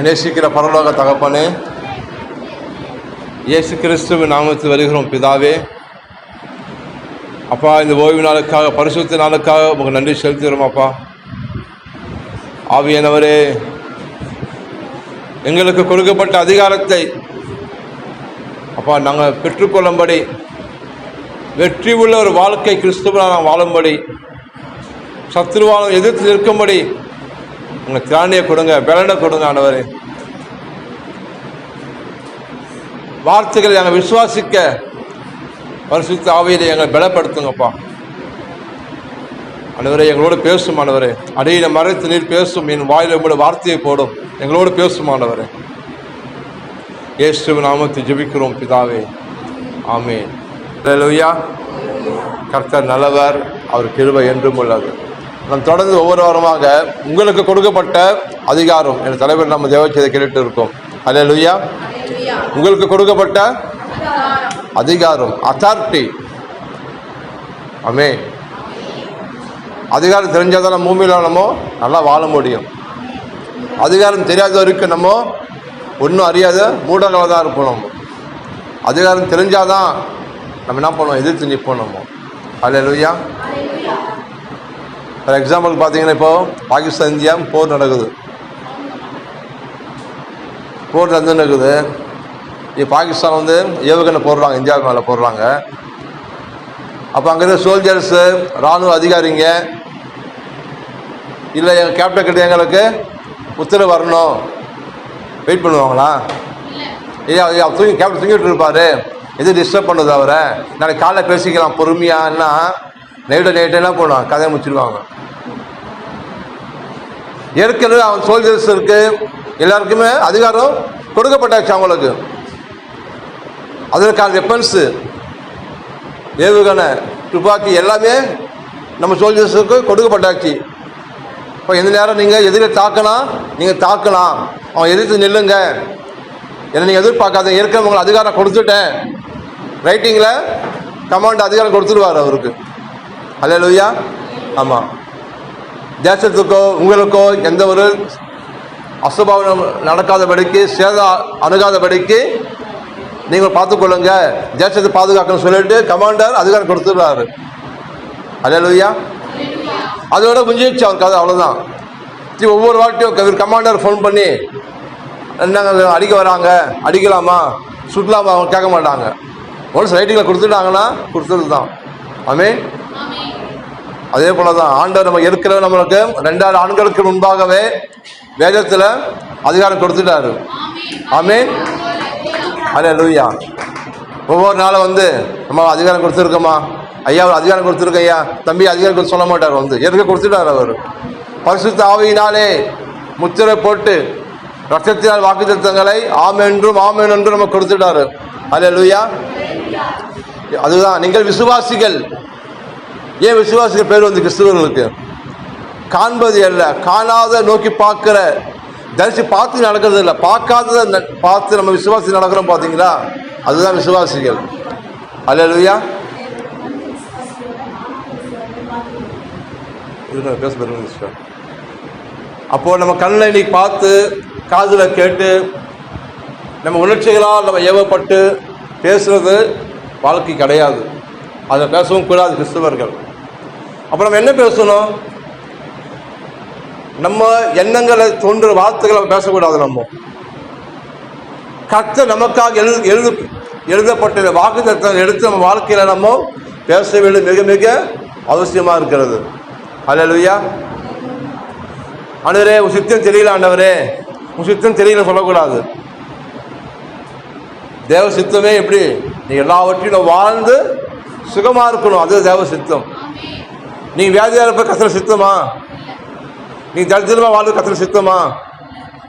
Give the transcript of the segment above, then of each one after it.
நேசிக்கிற பரலோக தகப்பனே, இயேசு கிறிஸ்துவின் நாமத்தில் வருகிறோம் பிதாவே. அப்பா, இந்த ஓய்வு நாளுக்காக, பரிசுத்த நாளுக்காக உங்களுக்கு நன்றி செலுத்துகிறோம். அப்பா ஆவியானவரே, எங்களுக்கு கொடுக்கப்பட்ட அதிகாரத்தை அப்பா நாங்கள் பெற்றுக்கொள்ளும்படி, வெற்றி உள்ள ஒரு வாழ்க்கை கிறிஸ்துவ நாங்கள் வாழும்படி, சத்துருவாலும் எதிர்த்து நிற்கும்படி உங்களுக்கு திராணியை கொடுங்க, பலனை கொடுங்க. ஆண்டவரே, வார்த்தைகளை நாங்கள் விசுவாசிக்க பரிசுத்த ஆவியிலே எங்களை பலப்படுத்துங்கப்பா. ஆண்டவரே, எங்களோடு பேசும். ஆண்டவரே, அடியில மறைத்து நீர் பேசும், என் வாயில உங்களோட வார்த்தையை போடும், எங்களோடு பேசும். ஆண்டவரே, இயேசுவின் நாமத்தில் ஜெபிக்கிறோம் பிதாவே, ஆமென். அல்லேலூயா. கர்த்தர் நல்லவர், அவர் கிருபை என்றும் உள்ளது. நாம் தொடர்ந்து ஒவ்வொரு வாரமாக உங்களுக்கு கொடுக்கப்பட்ட அதிகாரம் என் தலைவர் நம்ம தேவச்சதை கேட்டு இருக்கோம். அல்லேலூயா. உங்களுக்கு கொடுக்கப்பட்ட அதிகாரம், அத்தாரிட்டி. ஆமென். அதிகாரம் தெரிஞ்சாதான் நம்ம பூமியில் நம்ம நல்லா வாழ முடியும். அதிகாரம் தெரியாத வரைக்கும் நம்ம ஒன்றும் அறியாத மூடங்களாக தான் இருப்போம். நம்ம அதிகாரம் தெரிஞ்சாதான் நம்ம என்ன பண்ணுவோம், எதிர்த்து நிற்போம் நம்ம. அல்லேலூயா. ஃபார் எக்ஸாம்பிள் பார்த்தீங்கன்னா, இப்போது பாகிஸ்தான் இந்தியா போர் நடக்குது. போர் நடக்குது. இப்போ பாகிஸ்தான் வந்து ஏவுகணை போடுறாங்க, இந்தியாவுக்கு மேலே போடுறாங்க. அப்போ அங்கே இருக்க சோல்ஜர்ஸு, இராணுவ அதிகாரிங்க, இல்லை எங்கள் கேப்டன் கிட்ட எங்களுக்கு உத்தரவு வரணும், வெயிட் பண்ணுவாங்களா? ஐயா கேப்டன் தூங்கிட்டு இருப்பார், எது டிஸ்டர்ப் பண்ணுது அவரை, நாளைக்கு காலைல பேசிக்கலாம் பொறுமையான்னா நைட்டு என்ன பண்ணுவாங்க, கதையை முடிச்சிருவாங்க. ஏற்கனவே அவன் சோல்ஜர்ஸுக்கு எல்லாருக்குமே அதிகாரம் கொடுக்கப்பட்டாச்சு. அவங்களுக்கு அதற்கான வெப்பன்ஸு, ஏவுகணை, துப்பாக்கி எல்லாமே நம்ம சோல்ஜர்ஸுக்கு கொடுக்கப்பட்டாச்சு. இப்போ எந்த நேரம் நீங்கள் எதிரே தாக்கலாம், நீங்கள் தாக்கலாம், அவன் எதிர்த்து நில்லுங்க, என்னை நீங்கள் எதிர்பார்க்காத, ஏற்கனவே உங்களுக்கு அதிகாரம் கொடுத்துட்டேன். ரைட்டிங்கில் கமாண்ட் அதிகாரம் கொடுத்துருவார் அவருக்கு. அல்லேலூயா. ஆமாம். தேசத்துக்கோ உங்களுக்கோ எந்த ஒரு அசுபாவம் நடக்காதபடிக்கு, சேதம் அணுகாதபடிக்கு நீங்கள் பார்த்துக்கொள்ளுங்க, தேசத்தை பாதுகாக்கணும்னு சொல்லிட்டு கமாண்டர் அதிகாரம் கொடுத்துருவாரு. அல்லேலூயா. அதோட முடிஞ்சிச்சு அவர் கதை, அவ்வளோதான். ஒவ்வொரு வாட்டியும் கமாண்டர் ஃபோன் பண்ணி என்னங்க அடிக்க வராங்க, அடிக்கலாமா, சுட்டலாமா, அவங்க கேட்க மாட்டாங்க. ஒன்ஸ் ரைட்டிங்கில் கொடுத்துட்டாங்கன்னா கொடுத்துட்டு தான். ஆமென். அதே போல தான் ஆண்டவர் நம்ம இருக்கிற நம்மளுக்கு 2000 ஆண்டுகளுக்கு முன்பாகவே வேதத்தில் அதிகாரம் கொடுத்துட்டாரு. ஆமென். அல்லேலூயா. ஒவ்வொரு நாளும் வந்து நம்ம அதிகாரம் கொடுத்துருக்கோமா, ஐயா அவர் அதிகாரம் கொடுத்துருக்க, ஐயா தம்பி அதிகாரம் கொடுத்து சொல்ல மாட்டார், வந்து எதுக்கு கொடுத்துட்டார் அவர். பரிசுத்த ஆவியினாலே முத்திரை போட்டு ரத்தத்தினால் வாக்குத்தத்தங்களை ஆமென்றும் ஆமென் என்றும் நம்ம கொடுத்துட்டாரு. அல்லேலூயா. அதுதான் நீங்கள் விசுவாசிகள். ஏன் விசுவாசிகள் பேர் வந்து கிறிஸ்துவர்களுக்கு? காண்பது அல்ல, காணாத நோக்கி பார்க்கிற, தரிசி பார்த்து நடக்கிறது இல்லை, பார்க்காததை பார்த்து நம்ம விசுவாசி நடக்கிறோம். பார்த்தீங்களா, அதுதான் விசுவாசிகள். அல்லேலூயா. அப்போ நம்ம கண்ணில் இன்னைக்கு பார்த்து, காதில் கேட்டு, நம்ம உணர்ச்சிகளால் நம்ம ஏவப்பட்டு பேசுறது வாழ்க்கை கிடையாது. அதை பேசவும் கூடாது கிறிஸ்தவர்கள். அப்புறம் நம்ம என்ன பேசணும்? நம்ம எண்ணங்களை தோன்ற வார்த்தைகளை பேசக்கூடாது. நம்ம கர்த்தர் நமக்காக எழுதப்பட்ட வாக்குத்தத்தங்களை எடுத்து நம்ம வாழ்க்கையில் நம்ம பேச வேண்டியது மிக மிக அவசியமாக இருக்கிறது. அல்லேலூயா. ஆண்டவரே உன் சித்தம் தெரியல, ஆண்டவரே உன் சித்தம் தெரியல சொல்லக்கூடாது. தேவ சித்தமே எப்படி? நீ எல்லாவற்றையும் வாழ்ந்து சுகமாக இருக்கணும், அது தேவ சித்தம். நீ வியாதியாக இருப்ப கத்திர சித்தமா? நீ தரித்திரமாக வாழ்வு கத்திர சித்தமா?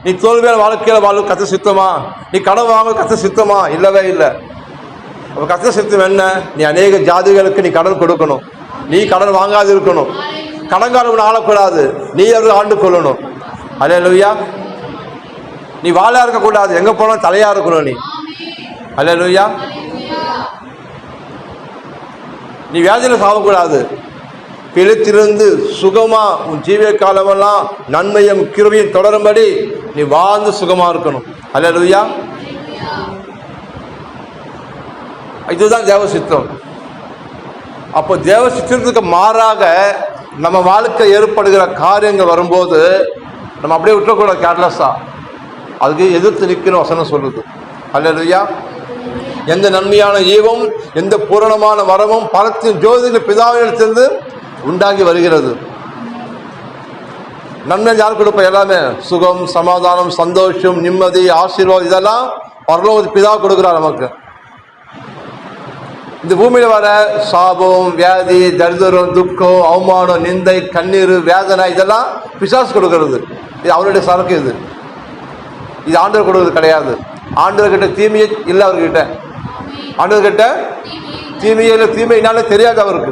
நீ தோல்வியான வாழ்க்கையில் வாழ்வு கத்திர சித்தமா? நீ கடன் வாங்க கத்திர சித்தமா? இல்லவே இல்லை. அப்போ கத்திர சித்தம் என்ன? நீ அநேக ஜாதிகளுக்கு நீ கடன் கொடுக்கணும், நீ கடன் வாங்காது இருக்கணும், கடன்காரன் ஆளக்கூடாது, நீ அவர்கள் ஆண்டு கொள்ளணும். அல்லேலூயா. நீ வாழா இருக்கக்கூடாது, எங்கே போனாலும் தலையாக இருக்கணும் நீ. அல்லேலூயா. நீ வியாதியில் சாகக்கூடாது, பிழைத்திருந்து சுகமா உன் ஜீவிய காலமெல்லாம் நன்மையும் கிருபையும் தொடரும்படி நீ வாழ்ந்து சுகமா இருக்கணும். அல்லேலூயா. இதுதான் தேவ சித்தம். அப்போ தேவ சித்தத்துக்கு மாறாக நம்ம வாழ்க்கை ஏற்படுகிற காரியங்கள் வரும்போது நம்ம அப்படியே விட்டுறக்கூடாது கேர்லெஸ்ஸா. அதுக்கு எதிர்த்து நிற்கணும் வசனம் சொல்லுது. அல்லேலூயா. எந்த நன்மையான ஈவும் எந்த பூரணமான வரமும் பலத்தின் ஜோதிகள் பிதாவிலிருந்து உண்டாகி வருகிறது. நன்மை யார் கொடுப்ப? எல்லாமே சுகம், சமாதானம், சந்தோஷம், நிம்மதி, ஆசீர்வாதம் இதெல்லாம் பரலோக பிதா கொடுக்குறார் நமக்கு. இந்த பூமியில வர சாபம், வியாதி, தரித்திரம், துக்கம், அவமானம், நிந்தை, கண்ணீர், வேதனை இதெல்லாம் பிசாசு கொடுக்கிறது. இது அவருடைய சரக்கு. இது ஆண்டவர் கொடுக்கிறது கிடையாது. ஆண்டவர்கிட்ட தீமையை இல்லை அவர்கிட்ட. ஆண்டவர்கிட்ட தீமையே இல்லை. தீமையினால தெரியாது அவருக்கு.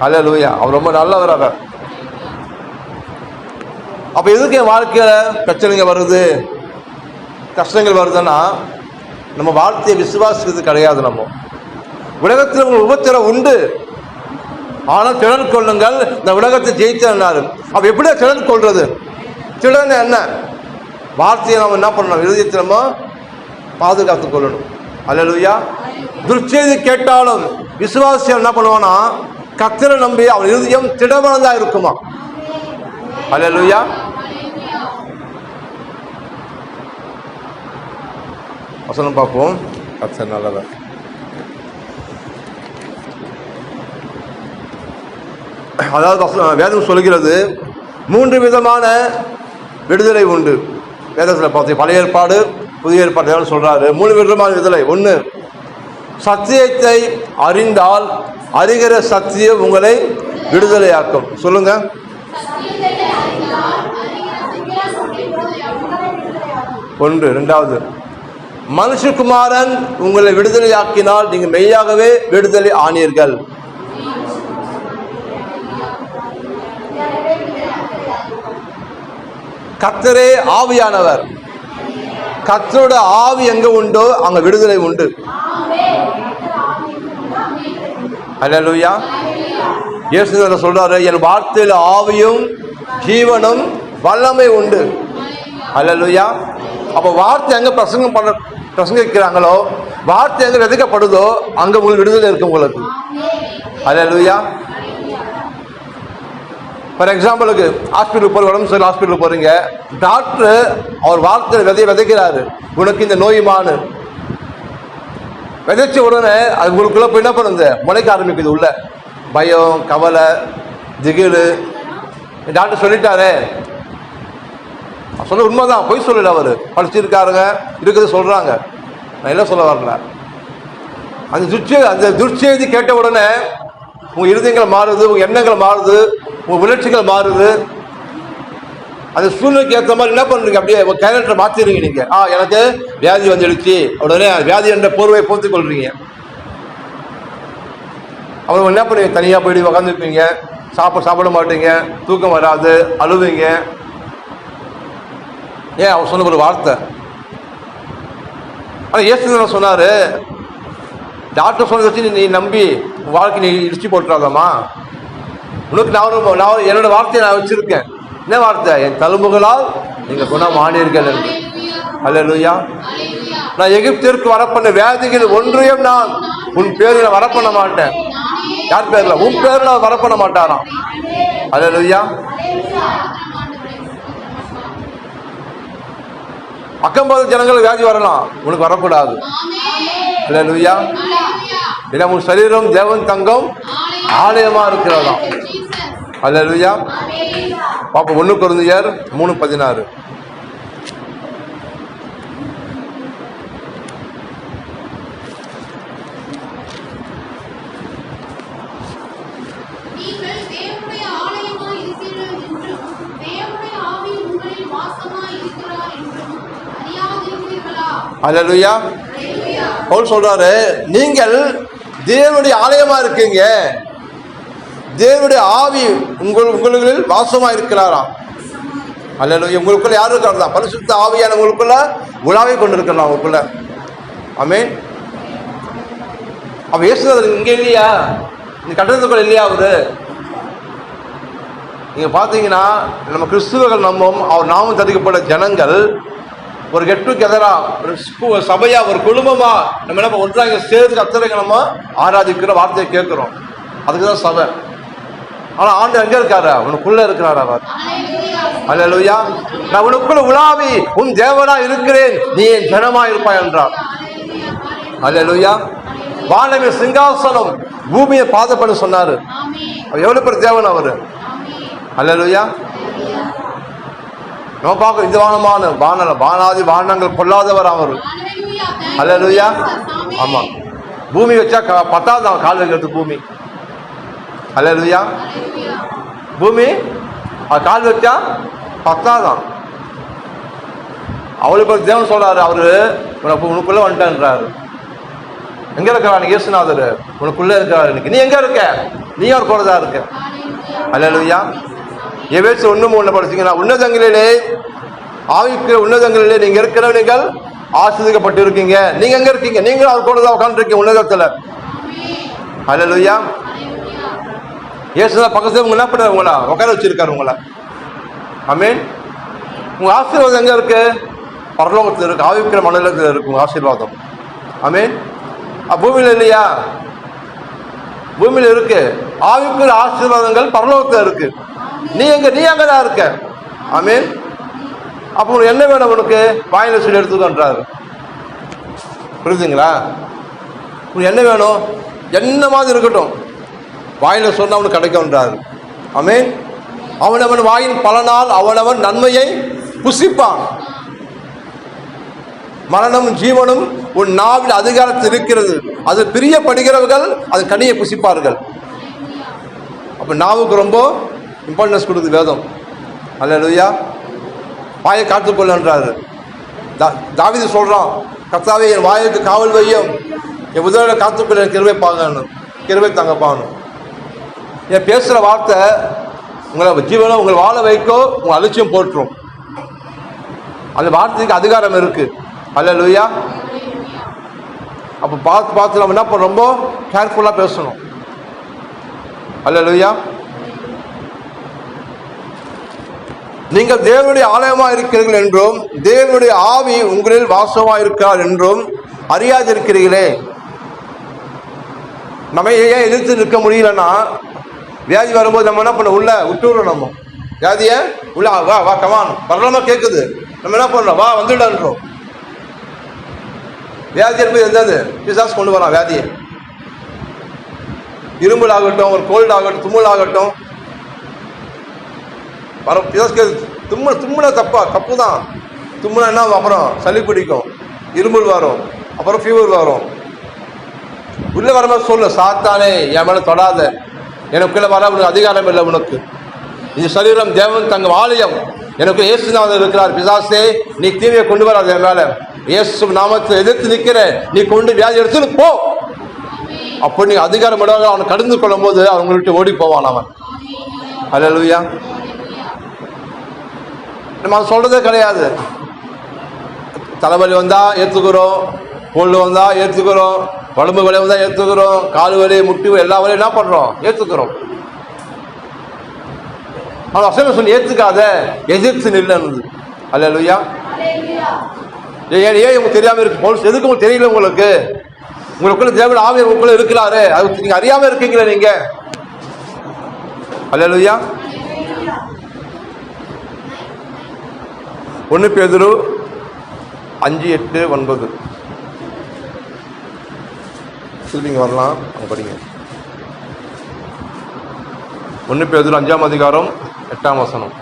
அல்லேலூயா. அவர் ரொம்ப நல்லவர். அவர் அப்ப எதுக்கு என் வாழ்க்கையில பிரச்சனைகள் வருது, கஷ்டங்கள் வருதுன்னா நம்ம வார்த்தையை விசுவாசிக்கிறது கிடையாது. நம்ம உலகத்தில் உங்களுக்கு உபத்திரம் உண்டு, ஆனால் திறன் கொள்ளுங்கள், இந்த உலகத்தை ஜெயித்தாரு. அப்ப எப்படி திறன் கொள்றது? திறன் என்ன? வார்த்தையை நம்ம என்ன பண்ணணும்? இருதயத்தை நம்ம பாதுகாத்துக் கொள்ளணும். அல்லேலூயா. துர்ச்செய்தி கேட்டாலும் விசுவாசியம் என்ன பண்ணுவானா? கர்த்தரை நம்பி அவன் இருதயம் திடமானதா இருக்குமா. அல்லேலூயா. வசனம் பார்ப்போம். கர்த்தர் நல்லவர். அதாவது வேதம் சொல்கிறது 3 விதமான விடுதலை உண்டு. வேதத்தில் பார்த்து பழைய ஏற்பாடு புதிய ஏற்பாடு சொல்றாரு 3 விதமான விடுதலை. 1, சத்தியத்தை அறிந்தால் அறிகிற சத்தியம் உங்களை விடுதலையாக்கும். சொல்லுங்க. 1. 2வது, மனுஷகுமாரன் உங்களை விடுதலையாக்கினால் நீங்க மெய்யாகவே விடுதலை ஆனீர்கள். கர்த்தரே ஆவியானவர். கர்த்தரோட ஆவி எங்க உண்டோ அங்க விடுதலை உண்டு. அல்லேலூயா. இயேசு சொல்றாரு, என் வார்த்தையில் ஆவியும் ஜீவனும் வல்லமை உண்டு. அல்லேலூயா. அப்ப வார்த்தை எங்க பிரசங்கிக்கிறாங்களோ, வார்த்தை எங்க விதைக்கப்படுதோ அங்க உங்களுக்கு விடுதலை இருக்கு உங்களுக்கு. அல்லேலூயா. ஃபார் எக்ஸாம்பிளுக்கு ஹாஸ்பிட்டலுக்கு போகிற, உடம்பு சரி ஹாஸ்பிட்டலுக்கு போகிறீங்க, டாக்டர் அவர் வார்த்தை விதைக்கிறாரு, உனக்கு இந்த நோயுமானு. விதைச்ச உடனே அது உங்களுக்குள்ள போய் என்ன பண்ணுது? முளைக்க ஆரம்பிக்குது. உள்ள பயம், கவலை, திகில். டாக்டர் சொல்லிட்டாரே, சொல்ல உண்மைதான், பொய் சொல்லல. அவர் படிச்சிருக்காருங்க, இருக்குது சொல்றாங்க. நான் என்ன சொல்ல வரல. அந்த துர்ச்செய்தி கேட்ட உடனே உங்க இருதயங்கள் மாறுது, உங்க எண்ணங்கள் மாறுது, உங்க உணர்ச்சிகள் மாறுது. அந்த சூழ்நிலைக்கு ஏற்ற மாதிரி என்ன பண்றீங்க? அப்படியே கேரக்டரை மாத்திடுறீங்க. நீங்க எனக்கு வியாதி வந்துடுச்சு, உடனே வியாதி என்ற போர்வை போர்த்துக் கொள்றீங்க. அவங்க என்ன பண்ணுவீங்க? தனியா போயிட்டு உட்காந்துருப்பீங்க, சாப்பிட மாட்டீங்க, தூக்கம் வராது, அழுவீங்க. ஏன்? அவர் சொன்ன ஒரு வார்த்தை. ஆனா இயேசு சொன்னாரு, டாக்டர் சொன்னதை வச்சு நீ நம்பி வாழ்க்கை நீ இடிச்சு போட்டுறாதம்மா. உனக்கு நான் என்னோட வார்த்தையை நான் வச்சிருக்கேன். என்ன வார்த்தை? என் தழும்புகளால் நீங்க குணமானீர்கள் என்று. அல்லேலூயா. நான் எகிப்திற்கு வரப்பண்ண வியாதிகள் ஒன்றையும் நான் உன் பேரில் வரப்பண்ண மாட்டேன். யார் பேர்ல? உன் பேர்ல வரப்பண்ண மாட்டாராம். அல்லேலூயா. அக்கம்பது ஜனங்களுக்கு வியாதி வரலாம், உனக்கு வரக்கூடாது. அல்லேலூயா. ஏன்னா உன் சரீரம் தேவன் தங்கம் ஆலயமா இருக்கிறதா. அல்லேலூயா. பாப்போம் 1 கொரிந்தியர் 3:16. அல்லேலூயா. பவுல் சொல்றாரு, நீங்கள் தேவனுடைய ஆலயமா இருக்கீங்க, தேவனுடைய ஆவி உங்களுக்குள் வாசமா இருக்கிறாராம். அல்லேலூயா. உங்களுக்குள்ள யாரும் இருக்கிறதா? பரிசுத்த ஆவியான உங்களுக்குள்ள உலாவை கொண்டு இருக்கிறான் உங்களுக்குள்ள. ஆமென். அப்ப இயேசு இங்க இல்லையா? இந்த கட்டணத்துக்குள்ள இல்லையா? அவரு நீங்கள் பார்த்தீங்கன்னா நம்ம கிறிஸ்துவர்கள் நம்பும் அவர் நாமம் தரிக்கப்பட்ட ஜனங்கள் ஒரு கெட் டுகெதராக ஒரு சபையாக ஒரு குடும்பமாக நம்ம என்ன ஒன்றாக சேர்ந்து கர்த்தரை நம்ம ஆராதிக்கிற வார்த்தையை கேட்குறோம். அதுக்கு தான் சபை. ஆனால் ஆண்டு எங்கே இருக்காரு? உனக்குள்ளே இருக்கிறார் அவர். அல்லேலூயா. நான் உனக்குள்ள உலாவி உன் தேவனா இருக்கிறேன், நீ என் ஜனமா இருப்பாய் என்றார். அல்லேலூயா. வானமே சிங்காசனம் பூமியை பாதப்பட சொன்னாரு. எவ்வளவு பேர் தேவன் அவரு. அல்லேலூயா. நம்ம பார்க்க இந்த வானமான வானாதி வானங்கள் கொள்ளாதவர் அவர். அல்லேலூயா. ஆமா, பூமி வச்சா பத்தாதான் கால் வைக்கிறது பூமி. அல்லேலூயா. பூமி கால் வச்சா பத்தாதான். அவளுக்கு தேவன் சொல்றாரு, அவரு உனக்குள்ள வந்துட்டான்றாரு. எங்க இருக்கிறான் இயேசுநாதர்? உனக்குள்ள இருக்கிறாரு. இன்னைக்கு நீ எங்க இருக்க? நீ அவர் கூடதா இருக்க. அல்லேலூயா. எபேசு 1:3 படிச்சீங்கன்னா, உன்னதங்களிலே ஆவிக்கு உன்னதங்களிலே நீங்க இருக்கிற நீங்கள் ஆசீர்வதிக்கப்பட்டு இருக்கீங்க. நீங்க எங்க இருக்கீங்க? நீங்களும் அவர் கூட தான் உட்காந்துருக்கீங்க உன்னதத்துல. அல்லேலூயா. இயேசுதான் பக்கத்துல உங்க என்ன பண்ண உங்களா உட்கார வச்சிருக்காரு உங்களை. ஆமென். உங்க ஆசீர்வாதம் எங்க இருக்கு? பரலோகத்தில் இருக்கு. ஆவிக்கிற மண்டலத்தில் இருக்கு உங்க ஆசீர்வாதம். ஆமென். பூமியில இல்லையா? பூமியில இருக்கு. ஆவிக்குற ஆசீர்வாதங்கள் பரலோகத்தில் இருக்கு. நீ அங்கதான் இருக்க. ஆமென். அப்ப உனக்கு என்ன வேணும்? உனக்கு வாயில சொல்லி எடுத்துக்கன்றாரு. புரியுதுங்களா? உனக்கு என்ன வேணும்? என்ன மாதிரி இருக்கட்டும், வாயில சொன்னா அவனுக்கு கிடைக்கும்ன்றாரு. ஆமென். அவனவன் வாயின் பலனால் அவனவன் நன்மையை புசிப்பான். மரணமும் ஜீவனும் உன் நாவில் அதிகாரத்தில் இருக்கிறது, அது பிரியப்படுகிறவர்கள் அது கனியை புசிப்பார்கள். அப்ப நாவுக்கு ரொம்ப இம்பார்ட்டன்ஸ் கொடுக்குது வேதம். அல்லேலூயா. வாயை காத்துக்கொள்ளன்றாரு. தாவீது சொல்றான், கர்த்தாவே என் வாயுக்கு காவல் வையும், என் உதவியை காத்துக்கொள்ள கிருபை பாங்கணும், கிருபை தாங்கப்பாகணும். என் பேசுகிற வார்த்தை உங்களை ஜீவனை உங்களை வாழ வைக்கோ உங்கள் அலட்சியம் போட்டுரும். அந்த வார்த்தைக்கு அதிகாரம் இருக்கு. அல்லேலூயா. அப்போ பார்த்து நம்ம என்ன பண்ண ரொம்ப கேர்ஃபுல்லாக பேசணும். அல்லேலூயா. நீங்கள் தேவனுடைய ஆலயமாக இருக்கிறீர்கள் என்றும் தேவனுடைய ஆவி உங்களில் வாசமாக இருக்கிறார் என்றும் அறியாதிருக்கிறீர்களே. நம்ம ஏன் எதிர்த்து நிற்க முடியலன்னா, வியாதி வரும்போது நம்ம என்ன பண்ண உள்ள விட்டுறோம். நம்ம வியாதிய உள்ள வா வா கமான் பரலமா கேட்குது, நம்ம என்ன பண்றோம்? வா வந்துடுன்றோம். வியாதி என்பது எதாவது பிசாசு கொண்டு வரான். வியாதியை இரும்பல் ஆகட்டும், ஒரு கோல்டு ஆகட்டும், தும்மல் ஆகட்டும், தும்முனா தப்பு தான். தும்முனா என்ன? அப்புறம் சளி பிடிக்கும், இரும்பல் வரும், அப்புறம் ஃபீவர் வரும். உள்ள வரும்போது சொல்லு, சாத்தானே என் மேல தொடாத, எனக்குள்ள வர உனக்கு அதிகாரம் இல்லை. உனக்கு இந்த சரீரம் தேவன் தங்க ஆலயம், எனக்கு இயேசுநாதர் இருக்கிறார். பிசாசே நீ தீமையை கொண்டு வராது என் மேல. இயேசு நாமத்தை எதிர்த்து நிற்கிற, நீ கொண்டு வியாதி எடுத்துன்னு போ. அப்போ நீ அதிகாரம் அவனை கடந்து கொள்ளும் போது அவங்கள்ட்ட ஓடி போவான் அவன். அல்லேலூயா. நம்ம சொல்றதே கிடையாது. தலைவலி வந்தா ஏற்றுக்கிறோம், கோல்டு வந்தா ஏற்றுக்கிறோம், உடம்பு வலி வந்தா ஏற்றுக்கிறோம், கால் வலி முட்டி எல்லா வலியும் என்ன பண்றோம்? ஏற்றுக்கிறோம். அவன் வசனம் சொல்லி ஏற்றுக்காத, எதிர்த்து நில்லுன்னு. அல்லேலூயா. ஏன் உங்களுக்கு தெரியாம இருக்கு? எதுக்கு உங்களுக்கு தெரியல? உங்களுக்குள்ள தேவன் ஆவி உங்களுக்குள்ள இருக்கிறாரு, அது நீங்க அறியாம இருக்கீங்களா நீங்க? அல்லேலூயா. 1 பேதுரு 5:8-9 சொல்லிங்க வரலாம், படிங்க. 1 பேதுரு 5ஆம் அதிகாரம் 8ஆம் வசனம்.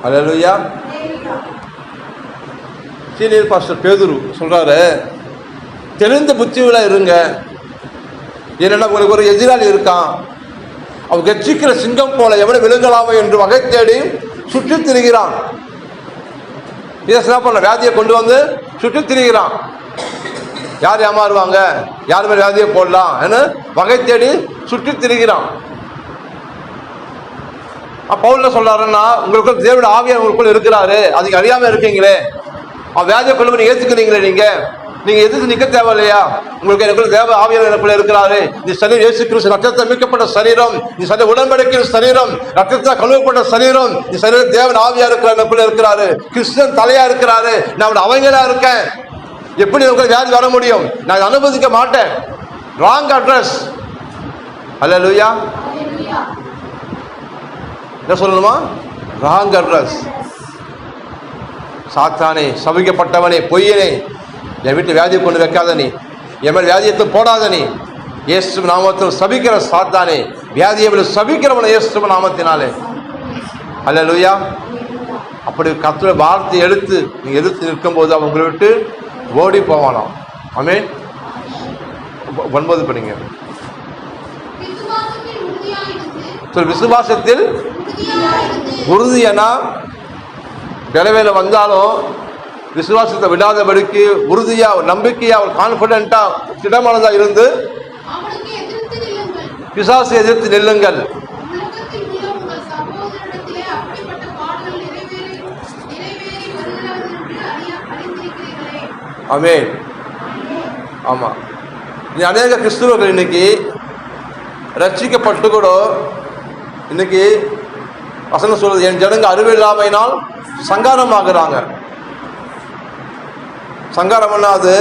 அல்லேலூயா. சீனியர் பாஸ்டர் பேதுரு சொல்றாரு, தெளிந்த புத்தியுள்ள இருங்க. ஏன்னா உங்களுக்கு ஒரு எதிராளி இருக்கான், அவன் கட்சிக்கிற சிங்கம் போல எவனை விழுங்கலாமோ என்று வகை தேடி சுற்றி திரிகிறான். என்ன பண்ண? வியாதியை கொண்டு வந்து சுற்றி திரிகிறான். யார் ஏமாறுவாங்க, யார் மேல் வியாதியை போடலாம் என்ன வகை தேடி சுற்றி திரிகிறான். பவுல் சொல்றாருன்னா, உங்களுக்கு தேவனுடைய ஆவியானவர் உங்களுக்குள்ள இருக்கிறாரு, அதுக்கு அறியாம இருக்கீங்களே, வியாதியை கொண்டு நீங்க ஏத்துக்கிறீங்களே, நீங்க எதிர்த்து நிக்க தேவையில்லையா? உங்களுக்கு எனக்குள்ள தேவ ஆவியானவர் எனக்குள்ள இருக்கிறாரு. நீ சரீரம் இயேசு கிறிஸ்து ரத்தத்தை மீட்கப்பட்ட சரீரம், நீ சரீர உடன்படிக்கையின் சரீரம், ரத்தத்தால் கழுவப்பட்ட சரீரம், நீ சரீரம் தேவன் ஆவியா எனக்குள்ள இருக்கிறாரு, கிறிஸ்தன் தலையா இருக்கிறாரு, நான் அவங்களா இருக்கேன். எப்படி உங்களுக்கு வியாதி வர முடியும்? நான் அனுமதிக்க மாட்டேன். Wrong address. அல்லேலூயா. என்ன சொல்லணுமா? Wrong address. சாத்தானே, சபிக்கப்பட்டவனே, பொய்யனே, என் வீட்டில் வியாதியை கொண்டு வைக்காத நீ, என் மேல் வியாதியத்தை போடாத நீ, இயேசு நாமத்தில் சபிக்கிற சாத்தானே, வியாதியை சபிக்கிறவனை இயேசு நாமத்தினாலே. அல்லேலூயா. அப்படி கர்த்தருடைய வார்த்தை எடுத்து நீங்க எதிர்த்து நிற்கும் போது அவங்களை விட்டு ஓடி போவானாம். ஆமென். 9 படிங்க. விசுவாசத்தில் உறுதியானா, விளைவேல வந்தாலும் விசுவாசத்தை விடாதபடிக்கு உறுதியா, நம்பிக்கையா, ஒரு கான்பிடென்டா, திடமானதா இருந்து பிசாசை எதிர்த்து நில்லுங்கள். ஆமென். ஆமா, நீ அநேக கிறிஸ்துவர்கள் இன்னைக்கு ரட்சிக்கப்பட்டு கூட இன்னைக்கு வசனம் சொல்றது, என் ஜனங்க அறிவில்லாமையினால் சங்காரமாகறாங்க. சங்காரம் பண்ணாது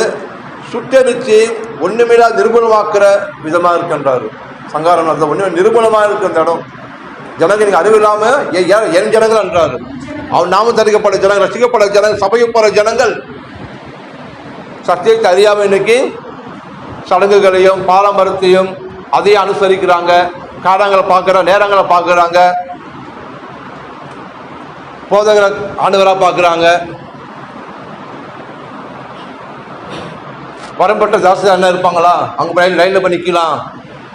சுட்டெரிச்சு ஒண்ணுமேலா நிர்மூலமாக்குற விதமா இருக்கின்றாரு. சங்காரம் ஒண்ணு நிர்மூலமா இருக்கு அந்த இடம். ஜனங்க நீங்க அறிவில்லாம என் ஜனங்கள் என்றாரு. அவன் நாமம் தரிக்கப்பட்ட ஜனங்கள், ரசிக்கப்பட்ட ஜனங்கள், சபைக்கு போற ஜனங்கள் சத்தியத்தை அறியாம இன்னைக்கு சடங்குகளையும் பாரம்பரியத்தையும் அதையும் அனுசரிக்கிறாங்க. காலங்களை பார்க்குற, நேரங்களை பார்க்குறாங்க, போதகரை ஆண்டவராக பார்க்குறாங்க. வரம்பட்ட ஜாஸ்தி அண்ணன் இருப்பாங்களா, அங்கே போய் லைனில் போய் நிற்கலாம்,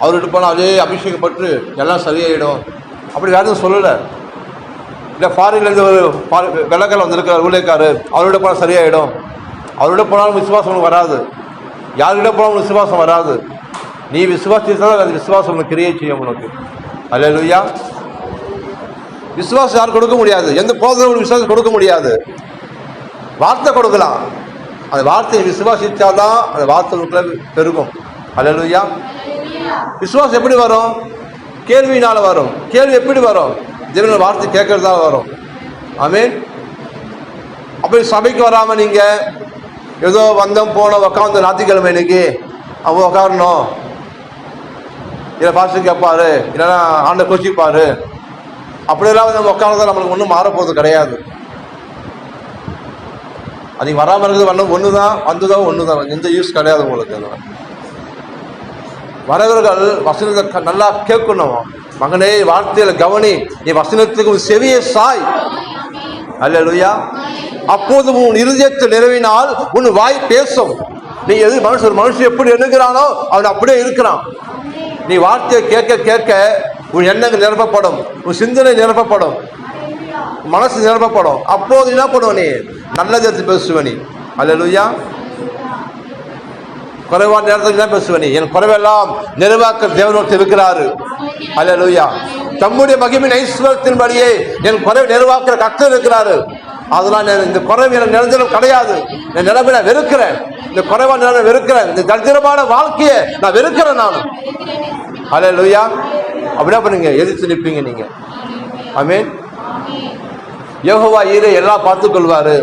அவர்கிட்ட போனால் அதே அபிஷேகப்பட்டு எல்லாம் சரியாயிடும். அப்படி வேறு எதுவும் சொல்லலை. இல்லை ஃபாரின்லேருந்து ஒரு வெள்ளக்காரர் வந்திருக்கார் ஊழியக்காரு, அவர்கிட்ட போனால் சரியாயிடும். அவர்கிட்ட போனாலும் விசுவாசம் வராது, யார்கிட்ட போனாலும் விசுவாசம் வராது. நீ விசுவாசித்தால் அது விசுவாசம் உனக்கு கிரியை செய்யும் உனக்கு. அல்லேலூயா. விசுவாசம் யாரும் கொடுக்க முடியாது, எந்த போதகரும் விசுவாசம் கொடுக்க முடியாது. வார்த்தை கொடுக்கலாம், அந்த வார்த்தையை விசுவாசித்தாதான் அந்த வார்த்தை பெருகும். அல்லேலூயா. விசுவாசம் எப்படி வரும்? கேள்வியினால வரும். கேள்வி எப்படி வரும்? தேவனோட வார்த்தை கேட்கறதால வரும். ஆமென். அப்படி சபைக்கு வராம நீங்க ஏதோ வந்தோம் போனோம் உட்காந்து ஞாயிற்றுக்கிழமை இன்னைக்கு அவங்க உட்காரணும், இல்லை பாஸ்டர் கேட்பாரு, இல்லைன்னா ஆண்டை கோச்சிப்பாரு, அப்படியெல்லாம் நம்ம உட்கார்ந்தா நம்மளுக்கு ஒன்றும் மாறப்போகிறது கிடையாது. அது வராமல் இருக்கிறது ஒன்று தான், வந்ததும் ஒன்று தான், எந்த யூஸ் கிடையாது உங்களுக்கு. வரவர்கள் வசனத்தை நல்லா கேட்கணும். மகனே, வார்த்தையில கவனி, நீ வசனத்துக்கு செவியை சாய். அல்லேலூயா. அப்போது உன் இருதயத்தில் நிறைவினால் உன் வாய் பேசும். நீ எது மனுஷன் எப்படி எண்ணுகிறானோ அவன் அப்படியே இருக்கிறான். நீ வார்த்தையை கேட்க கேட்க உன் எண்ணங்கள் நிரப்பப்படும், உன் சிந்தனை நிரப்பப்படும், மனசு நிரப்பப்படும். அப்போது என்ன பண்ணுவ? நீ நல்லதை பேசுவ நீ. அல்லேலூயா. குறைவான நேரத்தில் என்ன பேசுவ நீ? என் குறைவெல்லாம் நிறைவாக்க தேவனோடு இருக்கிறாரு. அல்லேலூயா. தம்முடைய மகிமையின் ஐஸ்வரத்தின்படியே என் குறைவை நிறைவாக்குற கர்த்தர் இருக்கிறாரு. அதெல்லாம் இந்த குறைவு எனக்கு நிரந்தரம் கிடையாது. என் நிலைமை நான் வெறுக்கிறேன், இந்த குறைவான நிலைமை வெறுக்கிறேன், இந்த தரித்திரமான வாழ்க்கையை நான் வெறுக்கிறேன் நான். அல்லேலூயா. அப்படியே பண்ணுங்க, எதிர்த்து நிற்பீங்க நீங்க. ஆமென். யெகோவா ஈரே எல்லாம் பார்த்துக் கொள்வாரு.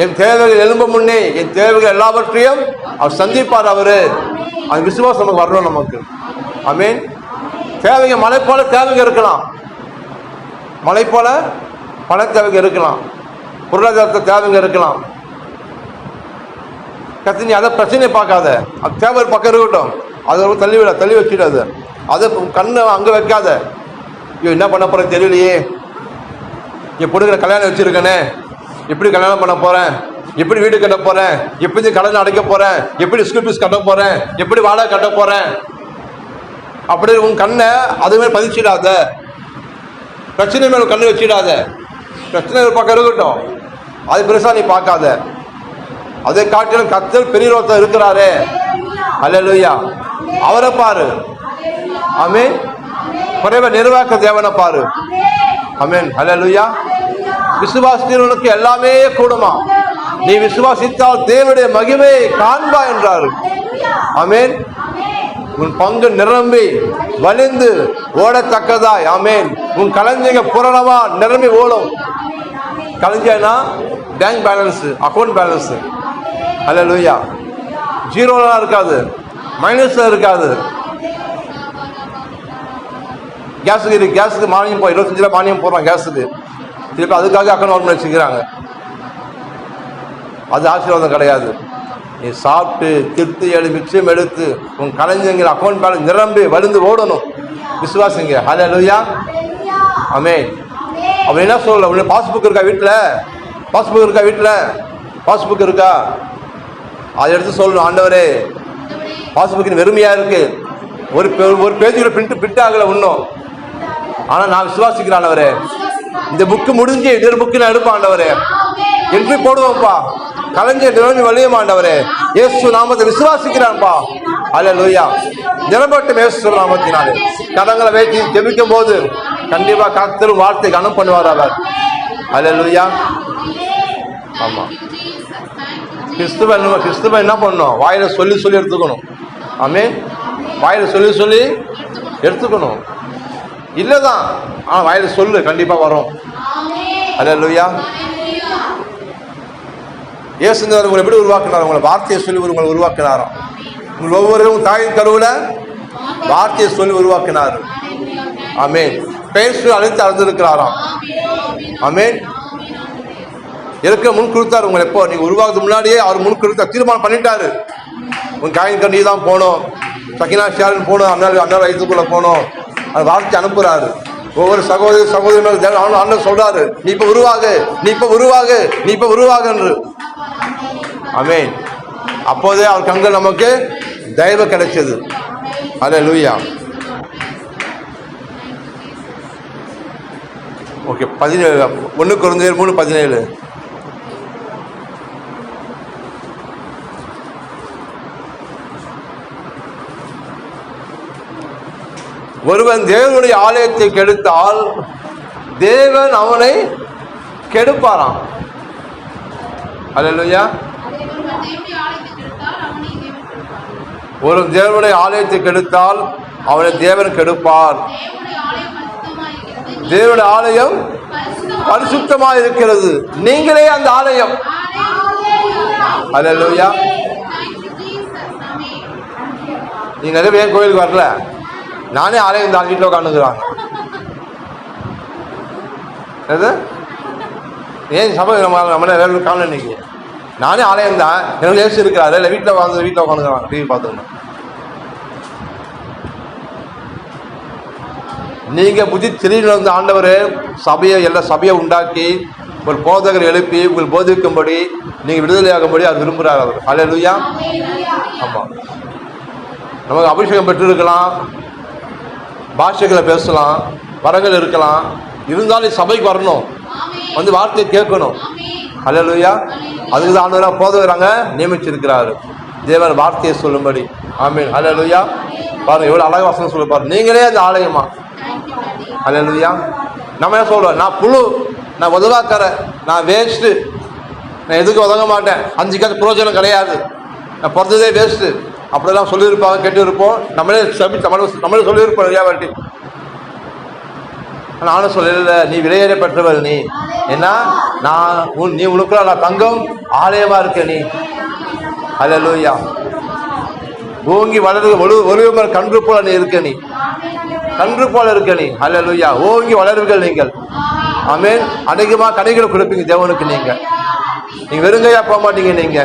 என் தேவைகள் எழும்ப முன்னே என் தேவைகள் எல்லாவற்றையும் அவர் சந்திப்பார். அவரு அந்த விசுவாசம் நமக்கு வரணும் நமக்கு. ஆமென். தேவைங்க மழை போல தேவைங்க இருக்கலாம், மழை போல பண தேவைங்க இருக்கலாம், பொருளாதாரத்தை தேவைங்க இருக்கலாம். கத்தி நீ அதை பிரச்சனையை பார்க்காத, அது தேவை பக்கம் இருக்கட்டும், அதை தள்ளி வச்சிடாது. அதை கண்ணை அங்கே வைக்காத. ஐயோ என்ன பண்ண போறேன் தெரியலையே, என் பொண்ணுங்களை கல்யாணம் வச்சிருக்கேனே, எப்படி கல்யாணம் பண்ண போறேன், எப்படி வீடு கட்ட போறேன், எப்படி கடன் அடைக்க போறேன், எப்படி ஸ்கூல் ஃபீஸ் கட்ட போறேன், எப்படி வாடகை கட்ட போறேன், அப்படி உன் கண்ணை அதுவே பதிச்சிடாத. பிரச்சனை மேல கண்ணு வச்சிடாத. பிரச்சனை ஒரு பக்கம் இருக்கட்டும், அது பெருசா நீ பார்க்காத. அதை காட்டிலும் கர்த்தர் பெரிய ஒருத்தர் இருக்கிறாரே. அல்லேலூயா. அவரை பாரு. ஆமென். குறைவை நிர்வாக தேவனை பாரு. ஆமென். அல்லேலூயா. விசுவாசிக்கிறவனுக்கு எல்லாமே கூடுமா. நீ விசுவாசித்தால் தேவனுடைய மகிமையை காண்பா என்றார். ஆமென். உன் பங்கு நிரம்பி வலிந்து ஓடத்தக்கதாய். ஆமென். உன் களஞ்சிய பூரணமா நிரம்பி ஓடும். களஞ்சியனா பேங்க் பேலன்ஸ், அக்கௌண்ட் பேலன்ஸ். அல்லேலூயா. ஜீரோலாம் இருக்காது, மைனஸ்ல இருக்காது. கேஸுக்கு மானியம் 25 ரூபா மானியம் போடுறான் கேஸுக்கு. திருப்பி அதுக்காக அக்கௌண்ட் ஓப்பன் வச்சுக்கிறாங்க. அது ஆசீர்வாதம் கிடையாது. நீ சாப்பிட்டு திருப்தி மிச்சம் எடுத்து உன் கலைஞங்கிற அக்கௌண்ட் பேலன்ஸ் நிரம்பி வலிந்து ஓடணும். விசுவாசிங்க. அல்லேலூயா. ஆமென். அப்படி என்ன சொல்லல, உள்ள பாஸ்புக் இருக்கா வீட்டில்? பாஸ்புக் இருக்கா வீட்டில்? பாஸ்புக் இருக்கா? அதை எடுத்து சொல்லணும், ஆண்டவரே பாஸ்புக்கின் வெறுமையா இருக்கு, ஒரு பேஜில் பிரிண்ட் ஆகலை இன்னும், ஆனால் நான் விசுவாசிக்கிறேன் ஆண்டவரே, இந்த புக்கு முடிஞ்சு இன்னொரு புக்கு நான் எடுப்பேன் ஆண்டவரே, என்ட்ரி போடுவோம்ப்பா, கலைஞர் நிரம்பி வழியும் ஆண்டவரே. இயேசு நாமத்தை விசுவாசிக்கிறான்ப்பா. அல்லேலூயா. நிரம்பட்டும் இயேசு நாமத்தினாலே. கரங்களை வைத்து ஜெபிக்கும் போது கண்டிப்பா கர்த்தர் வார்த்தை கனம் பண்ணுவார் அவர். அல்லேலூயா. ஆமா. கிறிஸ்துவ என்ன பண்ணணும்? வாயில சொல்லி சொல்லி எடுத்துக்கணும். ஆமென். வாயில சொல்லி சொல்லி எடுத்துக்கணும். இல்லதான், ஆனா வாயில சொல்லு, கண்டிப்பா வரும். அல்லேலூயா. இயேசுந்தவர் உங்களை எப்படி உருவாக்கினார்? உங்களை வார்த்தையை சொல்லி உங்களை உருவாக்கினாராம். உங்கள் ஒவ்வொருவரும் தாயின் கருவுல வார்த்தையை சொல்லி உருவாக்கினார். ஆமென். பெயர் சொல்லி அழைத்து அறிந்திருக்கிறாராம். ஆமென். இருக்க முன் கொடுத்தாரு உங்களை. எப்போ நீங்க உருவாக்குறதுக்கு முன்னாடியே அவர் முன் கொடுத்த தீர்மானம் பண்ணிட்டாரு. உன் காயின் கண்ணி தான் போகணும், சக்கினா ஷேரன் போகணும், அண்ணா வயசுக்குள்ள போகணும். அது வார்த்தை அனுப்புறாரு. ஒவ்வொரு சகோதரன் அண்ணன் சொல்றாரு, நீ இப்ப உருவாகு, நீ இப்ப உருவாகு, நீ இப்ப உருவாகு என்று. ஆமென். அப்போதே அவர் கண்கள் நமக்கு தயவு கிடைச்சது. அல்லேலூயா. ஓகே. 17 1 கொரிந்தியர் 3:17. ஒருவன் தேவனுடைய ஆலயத்தை கெடுத்தால் தேவன் அவனை கெடுப்பாராம். அல்லேலூயா. ஒரு தேவனுடைய ஆலயத்தை கெடுத்தால் அவனை தேவன் கெடுப்பார். தேவனுடைய ஆலயம் பரிசுத்தமாக இருக்கிறது, நீங்களே அந்த ஆலயம். அல்லேலூயா. நீங்க நிறைய பேர் கோயிலுக்கு வரல, நானே ஆலயம் தான் வீட்டில் உட்காந்துக்கிறாங்க. ஏன் சபை நம்ம காணல இன்னைக்கு? நானே ஆலயம் தான், எனக்கு லேசு இருக்கிறாரு, இல்லை வீட்டில் உட்காந்துக்கிறாங்க டிவி பார்த்துக்கணும். நீங்க புத்தி திடீர்னு வந்து ஆண்டவர் சபையை உண்டாக்கி ஒரு போதகர் எழுப்பி உங்கள் போதிக்கும்படி நீங்க விடுதலையாகும்படி அவர் விரும்புகிறார் அவர். அல்லேலூயா. ஆமா. நமக்கு அபிஷேகம் பெற்றிருக்கலாம், பாஷைகளை பேசலாம், வரங்கள் இருக்கலாம், இருந்தாலும் சபைக்கு வரணும், வந்து வார்த்தையை கேட்கணும். அல்லேலூயா. அதுக்கு தான் ஆண்டவராக போதகராங்க நியமிச்சிருக்கிறாரு, தேவன் வார்த்தையை சொல்லும்படி. ஆமென். அல்லேலூயா. பாருங்க எவ்வளவு அழகாக வசனம் சொல்ல பாருங்க. நீங்களே அந்த ஆலயமா. அல்லேலூயா. நம்ம என்ன சொல்றோம்? நான் புழு, நான் உதவாக்கறேன், நான் வேஸ்ட்டு, நான் எதுக்கு உதவ மாட்டேன், 5 காசு பிரயோஜனம் கிடையாது, நான் பிறந்ததே வேஸ்ட்டு, அப்படியெல்லாம் சொல்லியிருப்பாங்க, கேட்டு இருப்போம். நம்மளே சொல்லியிருப்போம் நிறையா வாட்டி. நானும் சொல்லல, நீ விலையேற பெற்றவர், நீ ஏன்னா நீ உனக்குள்ள நான் தங்கம் ஆலயமா இருக்க நீ. அல்லேலூயா. ஓங்கி வளருகிற கன்று போல நீ இருக்க, நீ கன்று போல இருக்க நீ. அல்லேலூயா. ஓங்கி வளருவீர்கள் நீங்கள். ஆமென். அதிகமா கடைகளை கொடுப்பீங்க தேவனுக்கு. நீங்க வெறுங்கையா போக மாட்டீங்க. நீங்க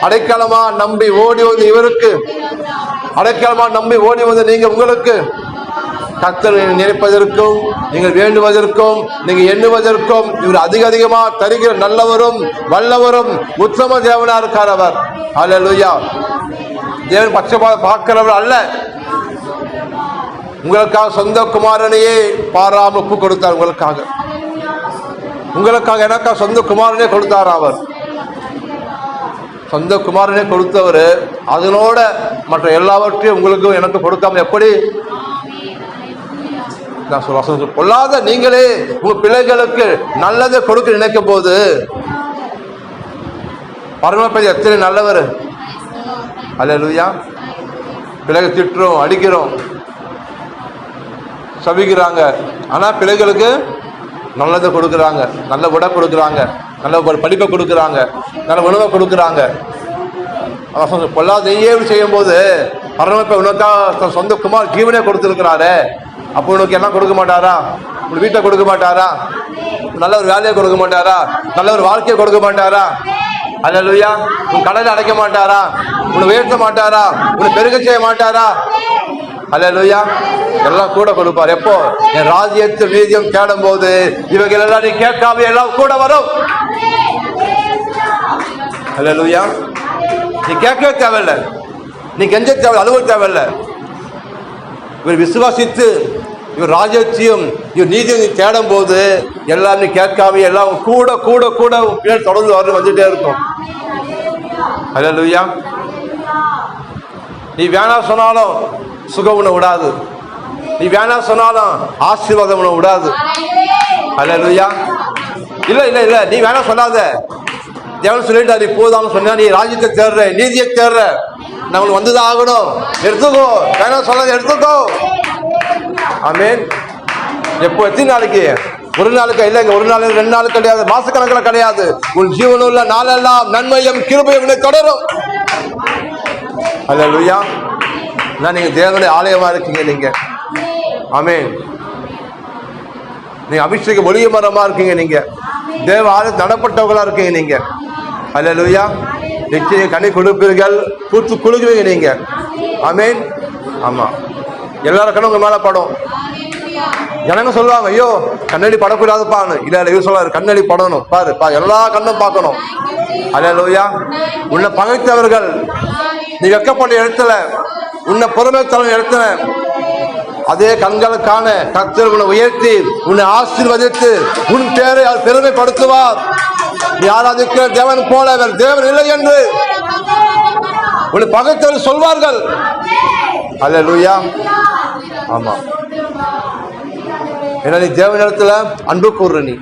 அடைக்கலமா நம்பி ஓடி வந்து இவருக்கு, அடைக்கலமா நம்பி ஓடி வந்து நீங்க உங்களுக்கு கர்த்தர் நினைப்பதற்கும் நீங்கள் வேண்டுவதற்கும் நீங்க எண்ணுவதற்கும் இவர் அதிகமா தருகிற நல்லவரும் வல்லவரும் உத்தம தேவனா இருக்கார் அவர். அல்லேலூயா. தேவன் பட்சபாத பார்க்கிறவர் அல்ல. உங்களுக்காக சொந்த குமாரனையே பாராமல் ஒப்பு கொடுத்தார். உங்களுக்காக எனக்காக சொந்த குமாரனே கொடுத்தார் அவர். சொந்த குமாரனே கொடுத்தவர் அதனோட மற்ற எல்லாவற்றையும் உங்களுக்கும் எனக்கு கொடுக்காம எப்படி? நான் சொல்ல பொல்லாத நீங்களே உங்க பிள்ளைகளுக்கு நல்லதை கொடுக்க நினைக்கும் போது பரமபதி எத்தனை நல்லவர். அல்லேலூயா. பிள்ளைகள் திட்டுறோம், அடிக்கிறோம், சபிக்கிறாங்க, ஆனா பிள்ளைகளுக்கு நல்லதை கொடுக்குறாங்க, நல்ல விட கொடுக்குறாங்க, நல்ல படிப்பை கொடுக்குறாங்க, நல்ல உணவை கொடுக்குறாங்க. பொல்லாத நீயே செய்யும் போது பரமப்ப உனக்கா தன் சொந்த குமார் ஜீவனே கொடுத்துருக்கிறாரு. அப்போ உனக்கு எல்லாம் கொடுக்க மாட்டாரா? உன் வீட்டை கொடுக்க மாட்டாரா? நல்ல ஒரு வேலையை கொடுக்க மாட்டாரா? நல்ல ஒரு வாழ்க்கையை கொடுக்க மாட்டாரா? அல்லேலூயா. உன் கடலை அடைக்க மாட்டாரா? உன்னை உயர்த்த மாட்டாரா? உன்னை பெருக செய்ய மாட்டாரா? அல்லேலூயா. எல்லாம் கூட கொடுப்பார். எப்போ? என் ராஜ்யத்தில் நீதியம் தேடும் போது இவர்கள் எல்லாம் நீ கேட்காம எல்லாம் கூட வரும். அல்லேலூயா. நீ கேட்கவே தேவையில்லை, நீ கெஞ்ச தேவை, அலுவல் தேவையில்லை. இவர் விசுவாசித்து இவர் ராஜ்யத்தையும் இவர் நீதியும் நீ தேடும் போது எல்லாம் நீ கேட்காம எல்லாம் கூட கூட கூட பின்னாடி தொடர்ந்து வர வந்துட்டே இருக்கும். அல்லேலூயா. நீ வேணா சொன்னாலும் சுகம் உன்னை விடாது, நீ வேணா சொன்னாலும் ஆசீர்வாதம் உன்னை விடாது. அல்லேலூயா. இல்லை இல்லை இல்லை, நீ வேணா சொல்லாத. தேவன் சொல்லிட்டு நீ போதான்னு சொன்னா நீ ராஜ்யத்தை தேடுற, நீதியை தேடுற, நம்மளுக்கு வந்துதான் ஆகணும். எடுத்துக்கோ, வேணா சொல்லாத, எடுத்துக்கோ. ஆமென். எப்போ? எத்தனை நாளைக்கு? ஒரு நாளுக்கு இல்லைங்க, ஒரு நாள் 2 நாள் கிடையாது, மாசக்கணக்கில் கிடையாது. உன் ஜீவனுள்ள நாளெல்லாம் நன்மையும் கிருபையும் உன்னை தொடரும். அல்லேலூயா. நீங்க தேவனுடைய ஆலயமா இருக்கீங்க நீங்க. ஆமென். நீங்க அபிஷேக ஒளிய மரமா இருக்கீங்க நீங்க. தேவ ஆலயத்தில் நடப்பட்டவங்களா இருக்கீங்க நீங்க. அல்லேலூயா. நிச்சயம் கனி கொடுப்பீர்கள், பூத்து குலுக்குவீங்க நீங்க. ஆமென். ஆமா, எல்லாரும் கண்ணும் உங்க மேல படம். ஜனங்க சொல்லுவாங்க, ஐயோ கண்ணாடி படக்கூடாதுப்பான்னு. இல்ல இல்ல, இவர் சொல்றாரு கண்ணாடி படணும். பாரு, எல்லா கண்ணும் பார்க்கணும். அல்லேலூயா. உன்னை பகைத்தவர்கள் நீ வெக்கப்பட்ட இடத்துல, உன்னை பொறுமை தரும் இடத்துல அதே கண்களுக்கான கர்த்தர் உன்னை உயர்த்தி உன்னை ஆசீர்வதித்து உன் பேரை அவர் பெருமைப்படுத்துவார். நீ ஆராதிக்கிற தேவன் போல வேறு தேவன் இல்லை என்று உன்னை பகைத்தவர்கள் சொல்வார்கள். அல்லேலூயா. ஆமா, ஏன்னா நீ தேவனிடத்துல அன்பு கூறுற. நீ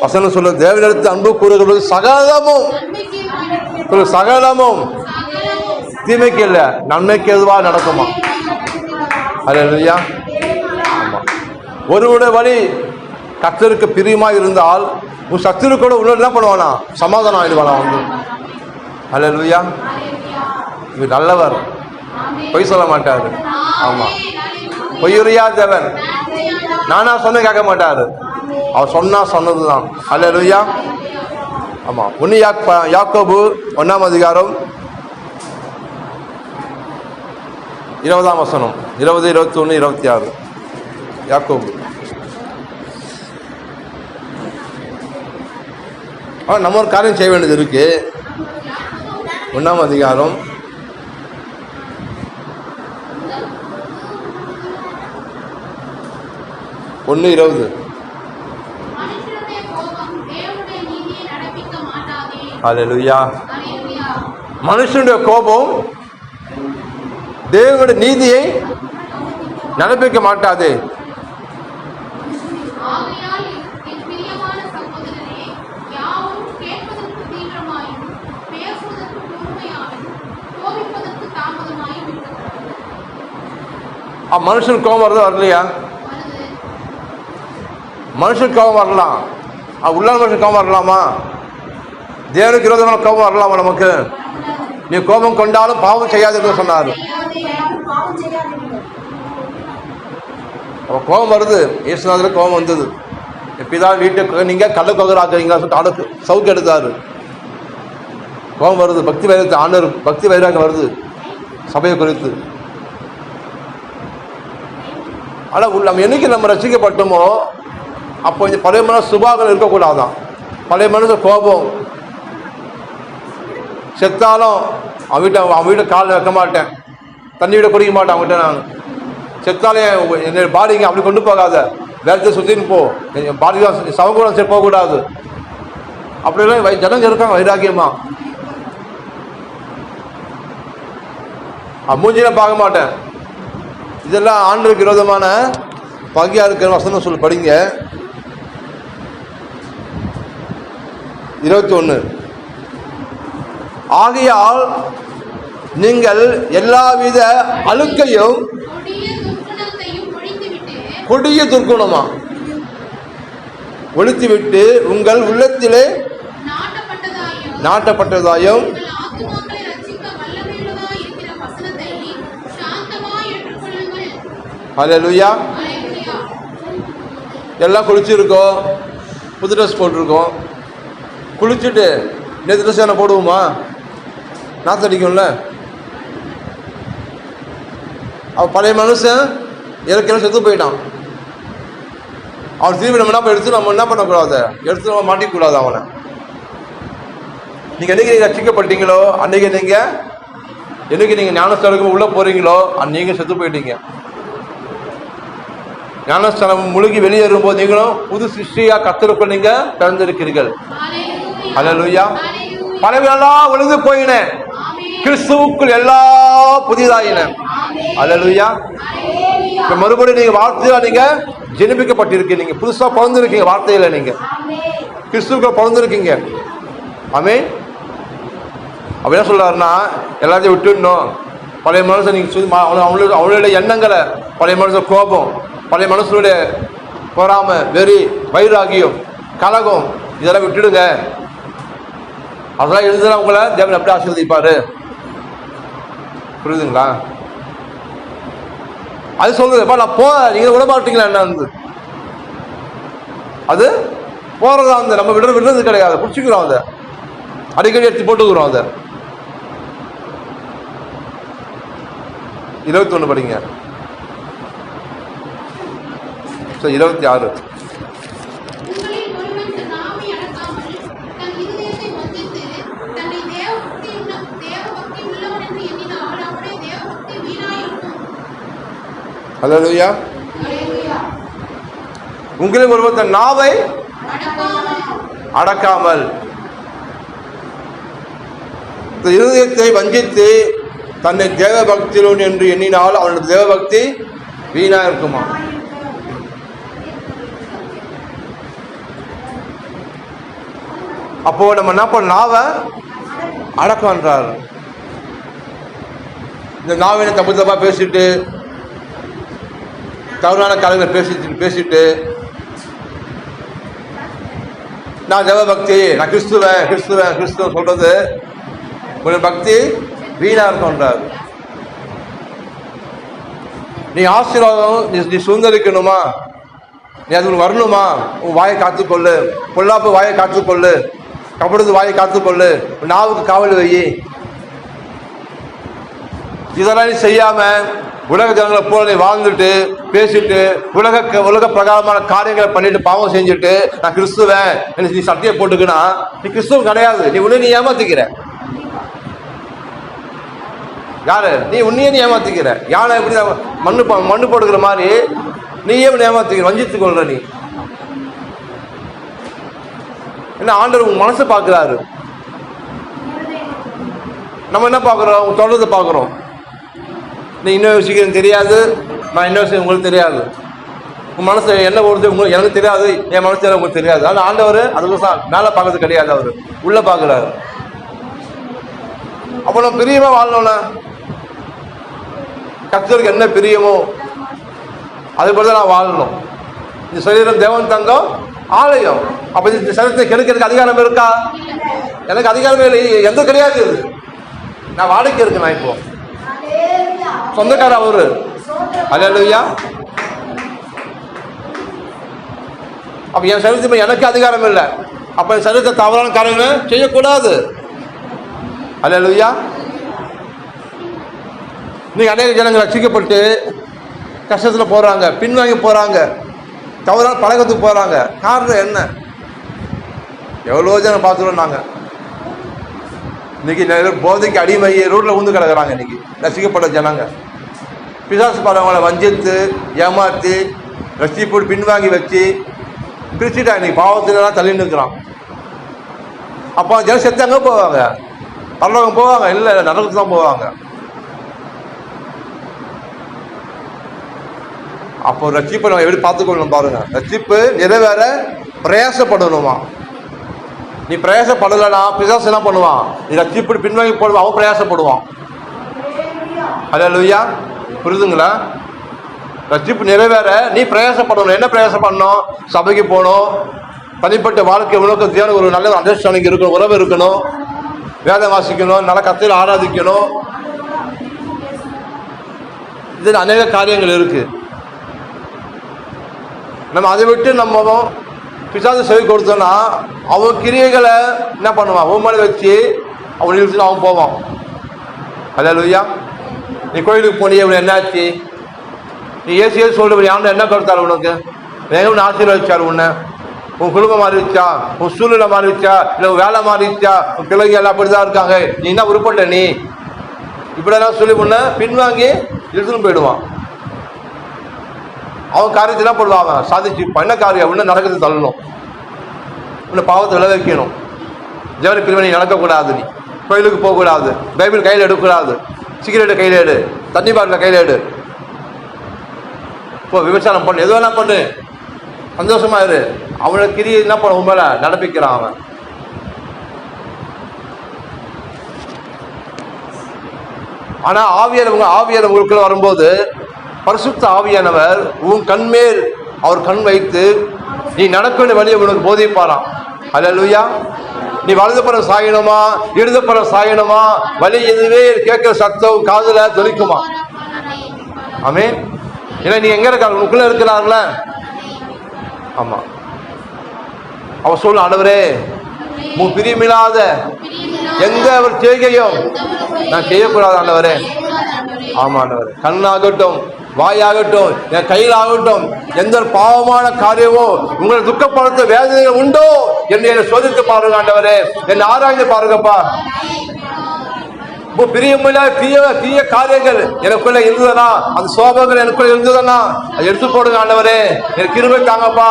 வசனம் சொல்ல தேவனிடத்துல அன்பு கூறுகிறது சகலமும் சகலமும் தீமைக்கு இல்லை நன்மைக்கு எதுவா நடக்குமா? அல்லேலூயா. ஆமா, ஒருவருடைய வழி கர்த்தருக்கு பிரியமா இருந்தால் உன் சத்துரு கூட உன்னோட என்ன பண்ணுவானா? சமாதானம் ஆயிடுவானா வந்து. அல்லேலூயா. இவர் நல்லவர், பொய் சொல்ல மாட்டாரு. ஆமா, பொய்யுரியா தேவன். நானா சொன்ன கேட்க மாட்டாரு, அவர் சொன்னா சொன்னதுதான். அல்லேலூயா. ஆமா, 1 யாக்கோபு 1ஆம் அதிகாரம் 20ஆம் வசனம், 20, 21, 26. யாக்கோபு. நம்ம ஒரு காரியம் செய்ய வேண்டியது இருக்கு. 1ஆம் அதிகாரம் 1:20. அல்லேலூயா. மனுஷனுடைய கோபம் தேவனுடைய நீதியை நடப்பிக்க மாட்டாது. மனுஷன் கோபம் வருது வரலையா? மனுஷன் கோபம் வரலாம், உள்ள மனுஷன் கோபம் வரலாமா? தேவனுக்கு விரோதமான கோபம் வரலாமா நமக்கு? நீ கோபம் கொண்டாலும் பாவம் செய்யாதுன்னு சொன்னாரு. அப்போ கோபம் வருது. இயேசுநாதருக்கு கோபம் வந்தது. எப்படிதான் வீட்டுக்கு நீங்க கள்ள கொகராக்குறீங்களா சொல்லிட்டு சவுக்கு எடுத்தாரு. கோபம் வருது. பக்தி வைரத்தை ஆண்டவர் பக்தி வைராக வருது சபையை குறித்து. ஆனால் நம்ம என்னைக்கு நம்ம ரசிக்கப்பட்டோமோ அப்போ இந்த பழைய மனசு சுபாகம் இருக்கக்கூடாதான். பழைய மனசு கோபம், செத்தாலும் அவன் வீட்டை காலில் வைக்க மாட்டேன், தண்ணி விட குடிக்க மாட்டேன் அவங்ககிட்ட. நான் செத்தாலே என்னுடைய பாடிங்க அப்படி கொண்டு போகாத, வேறத்தை சுற்றின்னு போ, என் பாடி தான் சவங்கூடம் சரி போகக்கூடாது. அப்படிலாம் ஜனங்க இருக்காங்க வைராக்கியமா. மூஞ்சில பார்க்க மாட்டேன். இதெல்லாம் ஆண்டவருக்கு விரோதமான பகையா இருக்கிற வசனம் சொல்லி படிங்க. 21. ஆகையால் நீங்கள் எல்லாவித அழுக்கையும் கொடிய துர்க்குணமா ஒழித்துவிட்டு உங்கள் உள்ளத்திலே நாட்டப்பட்டதாயும் ஹல்லேலூயா. எல்லாம் குளிச்சிருக்கோம், புது ட்ரெஸ் போட்டிருக்கோம். குளிச்சுட்டு நேற்று ட்ரெஸ் என்ன போடுவோமா? நாத்தடிக்கும்ல. அவன் பழைய மனுஷன் ஏற்கனவே செத்து போயிட்டான். அவன் திரும்பி நம்ம என்ன எடுத்து நம்ம என்ன பண்ணக்கூடாது, எடுத்து நம்ம மாட்டிக்கூடாது அவனை. நீங்கள் என்னைக்கு நீங்கள் ரட்சிக்கப்பட்டீங்களோ அன்றைக்கி என்னைக்கு ஞானஸ்தானத்துக்கு உள்ளே போகிறீங்களோ நீங்கள் செத்து போயிட்டீங்க. ஞானஸ்தானம் முழுகி வெளியேறும்போது நீங்களும் புது சிருஷ்டியாக கர்த்தருக்குள் நீங்கள் பிறந்திருக்கிறீர்கள். ஹல்லேலூயா. பழையெல்லாம் ஒழுங்கு போயின, கிறிஸ்துவுக்குள் எல்லாம் புதிதாயின. ஹல்லேலூயா. இப்போ மறுபடியும் நீங்கள் வார்த்தையாக நீங்கள் ஜெனிப்பிக்கப்பட்டிருக்கீங்க, நீங்கள் புதுசாக பிறந்திருக்கீங்க. வார்த்தையில் நீங்கள் கிறிஸ்துவுக்குள்ள பிறந்திருக்கீங்க. ஆமென். அப்படி என்ன சொல்றாருன்னா, எல்லாத்தையும் விட்டுடணும். பழைய மனுஷன் நீங்கள் அவங்களுடைய எண்ணங்களை, பழைய மனுஷன் கோபம், பழைய மனுஷனுடைய பொறாமை, வெறி, வைராகியம், கலகம், இதெல்லாம் விட்டுடுங்க. அதெல்லாம் எழுதுனா உங்களை தேவன் எப்படி ஆசீர்வதிப்பாரு? புரியுதுங்களா? அது சொல்றதுப்பா நான் நீங்க விட மாட்டீங்களா? என்ன அது போறதா நம்ம விடுறது கிடையாது, பிடிச்சிக்கிறோம். அதை அடிக்கடி எடுத்து போட்டுக்கிறோம். அதை 21 படிங்க. 26. ஹல்லேலூயா. உங்களில் ஒருவர் தன் நாவை அடக்காமல் இருதயத்தை வஞ்சித்து தன்னை தேவ பக்தியுடன் என்று எண்ணினால் அவனுடைய தேவ பக்தி வீணா இருக்குமா? அப்போ நம்ம என்ன பண்ண, நாவை அடக்கம்ன்றார். இந்த நாவினை தப்பு தப்பா பேசிட்டு, தவறான காலங்களை பேசிட்டு நான் தேவ பக்தி, நான் கிறிஸ்துவன் சொல்றது உங்களுடைய பக்தி வீணா இருக்கும்ன்றார். நீ ஆசீர்வாதம் நீ சுதந்திரிக்கணுமா, நீ அது வரணுமா, உன் வாயை காத்துக்கொள்ளு, பொல்லாப்பு வாயை காத்துக்கொள்ளு, கபடுது வாயை காத்துக்கொள்ளு, நாவுக்கு காவல் வை. இதெல்லாம் நீ செய்யாம உலக ஜனங்களை போல நீ வாழ்ந்துட்டு பேசிட்டு உலக பிரகாரமான காரியங்களை பண்ணிட்டு பாவம் செஞ்சுட்டு நான் கிறிஸ்துவன் நீ சட்டையை போட்டுக்கினா நீ கிறிஸ்துவ கிடையாது. நீ உன்னை நீ ஏமாத்திக்கிற. யாரு நீ? உன்னையே நீ ஏமாத்திக்கிற. யானை எப்படி மண்ணு போடுக்கிற மாதிரி நீயே ஏமாத்திக்கிற, வஞ்சித்துக் கொள்ற. நீ என்ன, ஆண்டவர் உங்க மனசை பார்க்கிறாரு. நம்ம என்ன பார்க்குறோம்? உங்க தொடர்ந்து பார்க்குறோம். நீ இன்னும் யோசிக்கிறேன்னு தெரியாது, நான் இன்னும் யோசிக்க உங்களுக்கு தெரியாது. உங்கள் மனசு என்ன ஓடுது உங்களுக்கு எனக்கு தெரியாது, என் மனசு உங்களுக்கு தெரியாது. ஆனால் ஆண்டவர் அதுக்கோசம் மேலே பார்க்கறது கிடையாது, அவர் உள்ளே பார்க்குறாரு. அப்போ நம்ம பிரியமாக வாழணும்னா கர்த்தருக்கு என்ன பிரியமோ அது போல தான் நான் வாழணும். இந்த சரீரம் தேவன் தங்கம் ஆலயம். அப்போ இந்த சரீரத்தை கெடுக்கிறதுக்கு அதிகாரம் இருக்கா? எனக்கு அதிகாரமே இல்லை, எந்த கிடையாது. நான் வாடகை இருக்கு, நான் இப்போ சொந்தக்கார அவரு. ஹல்லேலூயா. அப்ப என் சரீரத்தை எனக்கு அதிகாரம் இல்லை. அப்ப என் சரீரத்தை தவறான காரியங்களை செய்யக்கூடாது. ஹல்லேலூயா. இன்னைக்கு அநேக ஜனங்கள் ரட்சிக்கப்பட்டு கஷ்டத்தில் போறாங்க, பின்வாங்கி போறாங்க, தவறான பழக்கத்துக்கு போறாங்க. காரணம் என்ன? எவ்வளோ ஜனம் பார்த்துருவோம் நாங்கள். இன்னைக்கு நிறைய போதைக்கு அடிமையை ரோட்ல உந்து கிடக்குறாங்க. இன்னைக்கு ரசிக்கப்பட்ட ஜனங்க பிசாசு பழங்களை வஞ்சித்து ஏமாற்றி ரசி போட்டு பின்வாங்கி வச்சு பிரிச்சுட்டா இன்னைக்கு பாவத்துலாம் தள்ளி நிற்கிறான். அப்போ ஜனம் செத்து அங்கே போவாங்க, பரலோகம் போவாங்க? இல்லை, நரகத்துக்கு தான் போவாங்க. அப்போ ரட்சிப்பை நம்ம எப்படி பார்த்துக்கொள்ளணும் பாருங்க. ரட்சிப்பு நிறைவேற பிரயாசப்படணுமா. நீ பிரயாசப்படலைன்னா பிசாசு என்ன பண்ணுவான்? நீ ரட்சிப்பு பின்வாங்கி போடுவான், அவன் பிரயாசப்படுவான். அல்லேலூயா, புரியுதுங்களா? ரட்சிப்பு நிறைவேற நீ பிரயாசப்படணும். என்ன பிரயாசம் பண்ணணும்? சபைக்கு போகணும், தனிப்பட்ட வாழ்க்கை உலகத்தியான ஒரு நல்ல அண்டர்ஸ்டாண்டிங் இருக்கணும், உறவு இருக்கணும், வேதம் வாசிக்கணும், நல்ல கர்த்தரை ஆராதிக்கணும். இதில் அநேக காரியங்கள் இருக்கு. நம்ம அதை விட்டு நம்ம பிசாசு செவி கொடுத்தோம்னா அவன் கிரியைகளை என்ன பண்ணுவான்? அவன் மேலே வச்சு அவன் இழுத்து அவன் போவான். அல்லேலூயா. நீ கோயிலுக்கு போனியே, இவன் என்னாச்சு? நீ ஏசி சொல்லுவ, யாரும் என்ன கருத்தாரு உனக்கு? வேகம் ஆசீர்வதிச்சாரு உன்னை? உன் குடும்பம் மாறிடுச்சா? உன் சூழ்நிலை மாறிடுச்சா? இல்லை வேலை மாறிடுச்சா? உன் பிள்ளைங்க எல்லாம் அப்படிதான் இருக்காங்க, நீ என்ன உருப்பட்ட? நீ இப்படியெல்லாம் சொல்லி உன்னை பின்வாங்கி இழுத்துன்னு போயிடுவான். அவன் காரியத்தை போடுவாங்க சாதிச்சு பண்ண காரியம் இன்னும் நடக்கிறது தள்ளணும், இன்னும் பாவத்தை விளைவிக்கணும். ஜெவனி பிரிவினை நடக்கக்கூடாது, நீ கோயிலுக்கு போகக்கூடாது, பைபிள் கையில் எடுக்கக்கூடாது, சிகரெட்டு கையில் எடு, தண்ணி பாட்டில் கையில் எடு, இப்போ விபச்சாரம் பண்ணு, எது வேணா பண்ணு, சந்தோஷமா இரு. அவனோட கிரியை என்ன பண்ண உண்மையில நடப்பிக்கிறான் அவன். ஆனா ஆவியானவங்களுக்குள்ள வரும்போது பரிசுத்த ஆவியானவர் உன் கண்மேல் அவர் கண் வைத்து நீ நடக்க வேண்டிய வழியை உனக்கு போதிப்பாராம். அல்லேலூயா. நீ வலதுபுறம் சாயணுமா இடதுபுறம் சாயணுமா, வழி எதுவே கேட்கிற சத்தம் காதுல தொலிக்குமா? ஆமென். ஏன்னா நீ எங்க இருக்க? உனக்குள்ள இருக்கிறார்ல. ஆமா. அவர் சொல்ல, ஆண்டவரே உன் பிரியமில்லாத எந்த ஒரு செய்கையும் நான் செய்யக்கூடாது ஆண்டவரே. ஆமா ஆண்டவரே. கண்ணாகட்டும், வாயாகட்டும், என் கையில் ஆகட்டும், எந்த ஒரு பாவமான காரியமோ உங்களை துக்கப்படுத்த வேதனைகள் உண்டோ என்று என்னை சோதித்து பாருங்க ஆண்டவரே, என்னை ஆராய்ந்து பாருங்கப்பா. பிரியமில்ல தீய காரியங்கள் எனக்குள்ள இருந்ததுன்னா, அந்த சோபங்கள் எனக்குள்ள இருந்ததுன்னா அதை எடுத்து போடுங்க ஆண்டவரே, எனக்கு கிருபை தாங்கப்பா.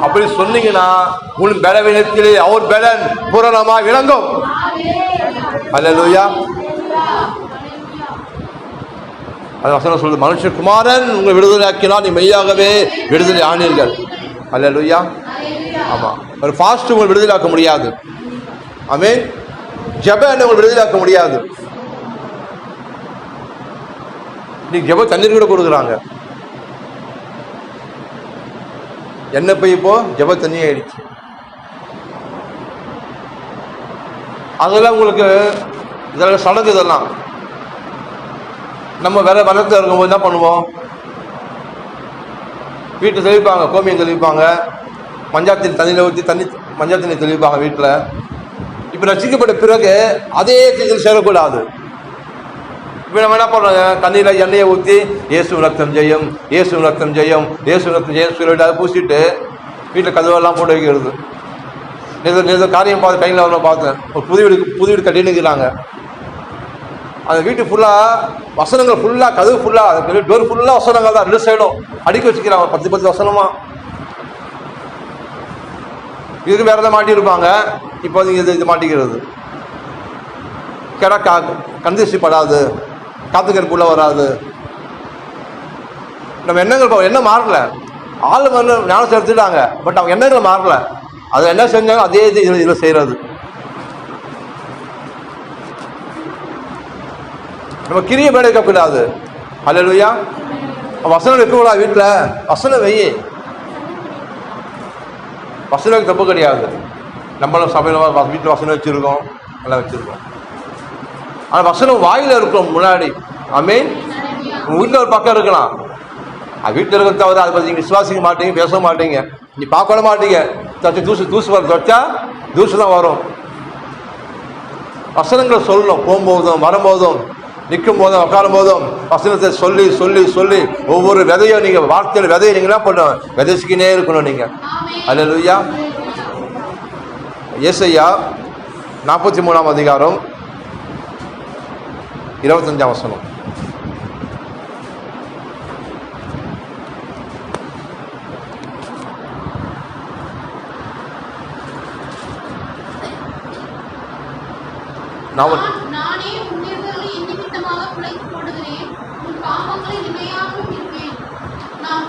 அப்படி சொன்னீங்கன்னா உன் பலவீனத்திலே அவர் பலன் பூரணமாக விளங்கும். அல்லேலூயா. அது வசனம் சொல்லுது, மனுஷகுமாரன் உங்களை விடுதலையாக்கினால் நீ மெய்யாகவே விடுதலை ஆனீர்கள். அல்லேலூயா. ஆமா. ஒரு ஃபாஸ்ட் உங்களை விடுதலையாக்க முடியாது. ஆமென். ஜெபம் உங்களை விடுதலையாக்க முடியாது. நீ ஜெப தண்ணீர் கூட கொடுக்குறாங்க. என்ன போய் இப்போ ஜெப தண்ணி ஆயிடுச்சு. அதெல்லாம் உங்களுக்கு இதெல்லாம் சடங்கு. இதெல்லாம் நம்ம வேற வளர்த்து இருக்கும்போது என்ன பண்ணுவோம்? வீட்டை தெளிப்பாங்க, கோமியம் தெளிப்பாங்க, மஞ்சாத்தண்ணி தண்ணியில் ஊற்றி மஞ்சள் தண்ணி தெளிப்பாங்க வீட்டில். இப்போ ரசிக்கப்பட்ட பிறகு அதே தண்ணியில் சேரக்கூடாது. இப்போ நம்ம என்ன பண்ணுறோங்க? தண்ணியில் எண்ணெயை ஊற்றி இயேசு ரத்தம் ஜெயம், இயேசு ரத்தம் ஜெயம், இயேசு ரத்தம் ஜெயம் சொல்லிட்டு அதை பூசிட்டு வீட்டில் கதவெல்லாம் போட்டு வைக்கிறது. நேற்று காரியம் பார்த்து கையில் அவரை பார்த்தேன். ஒரு புது வீடு கட்டினுக்கிறாங்க. அந்த வீட்டு ஃபுல்லாக வசனங்கள், ஃபுல்லாக கதவு ஃபுல்லாக, டோர் ஃபுல்லாக வசனங்கள் தான். 2 சைடும் அடுக்கி வச்சுக்கிறாங்க, 10 வசனமா. இதுக்கு வேற எதாவது மாட்டியிருப்பாங்க. இப்போ இது மாட்டிக்கிறது. கிடக்கா கந்திசி படாது, காத்துக்கருக்குள்ள வராது. நம்ம எண்ணங்கள் என்ன மாறல. ஆள் வந்து ஞானம் செலுத்திட்டாங்க, பட் அவங்க எண்ணங்கள் மாறல. அதை என்ன செஞ்சாங்க அதே இதில் செய்யறது. நம்ம கிரியை மேலே இருக்கக்கூடாது. அல்லேலூயா. வசனம் வைக்கக்கூடாது வீட்டில். வசனம் வெயி, வசனம் தப்பு கிடையாது. நம்மளும் சபையில் வீட்டில் வசனம் வச்சுருக்கோம், எல்லாம் வச்சுருக்கோம். ஆனால் வசனம் வாயில் இருக்கும் முன்னாடி. ஆமென். உங்கள் வீட்டில் ஒரு பக்கம் இருக்கலாம், வீட்டில் இருக்க தவிர அதை பற்றி நீங்கள் விசுவாசிக்க மாட்டீங்க, பேச மாட்டீங்க, நீ பார்க்க மாட்டீங்க. தூசு வர தொச்சா தூசு தான் வரும். வசனங்களை சொல்லணும். போகும்போதும் வரும்போதும் நிற்கும் போதும் உட்காரும் போதும் வசனத்தை சொல்லி சொல்லி சொல்லி ஒவ்வொரு விதையும் நீங்கள் வார்த்தையில் விதையை நீங்கள் என்ன பண்ணணும்? விதைச்சிக்கினே இருக்கணும் நீங்கள். அல்லேலூயா. ஏசாயா 43ஆம் அதிகாரம் 25ஆம் வசனம். நானே உன்னிடத்தில் நிமித்தமாக பிழைத்துக் கொள்கிறேன், உன் பாவங்களை நினையாமல் இருப்பேன். நான்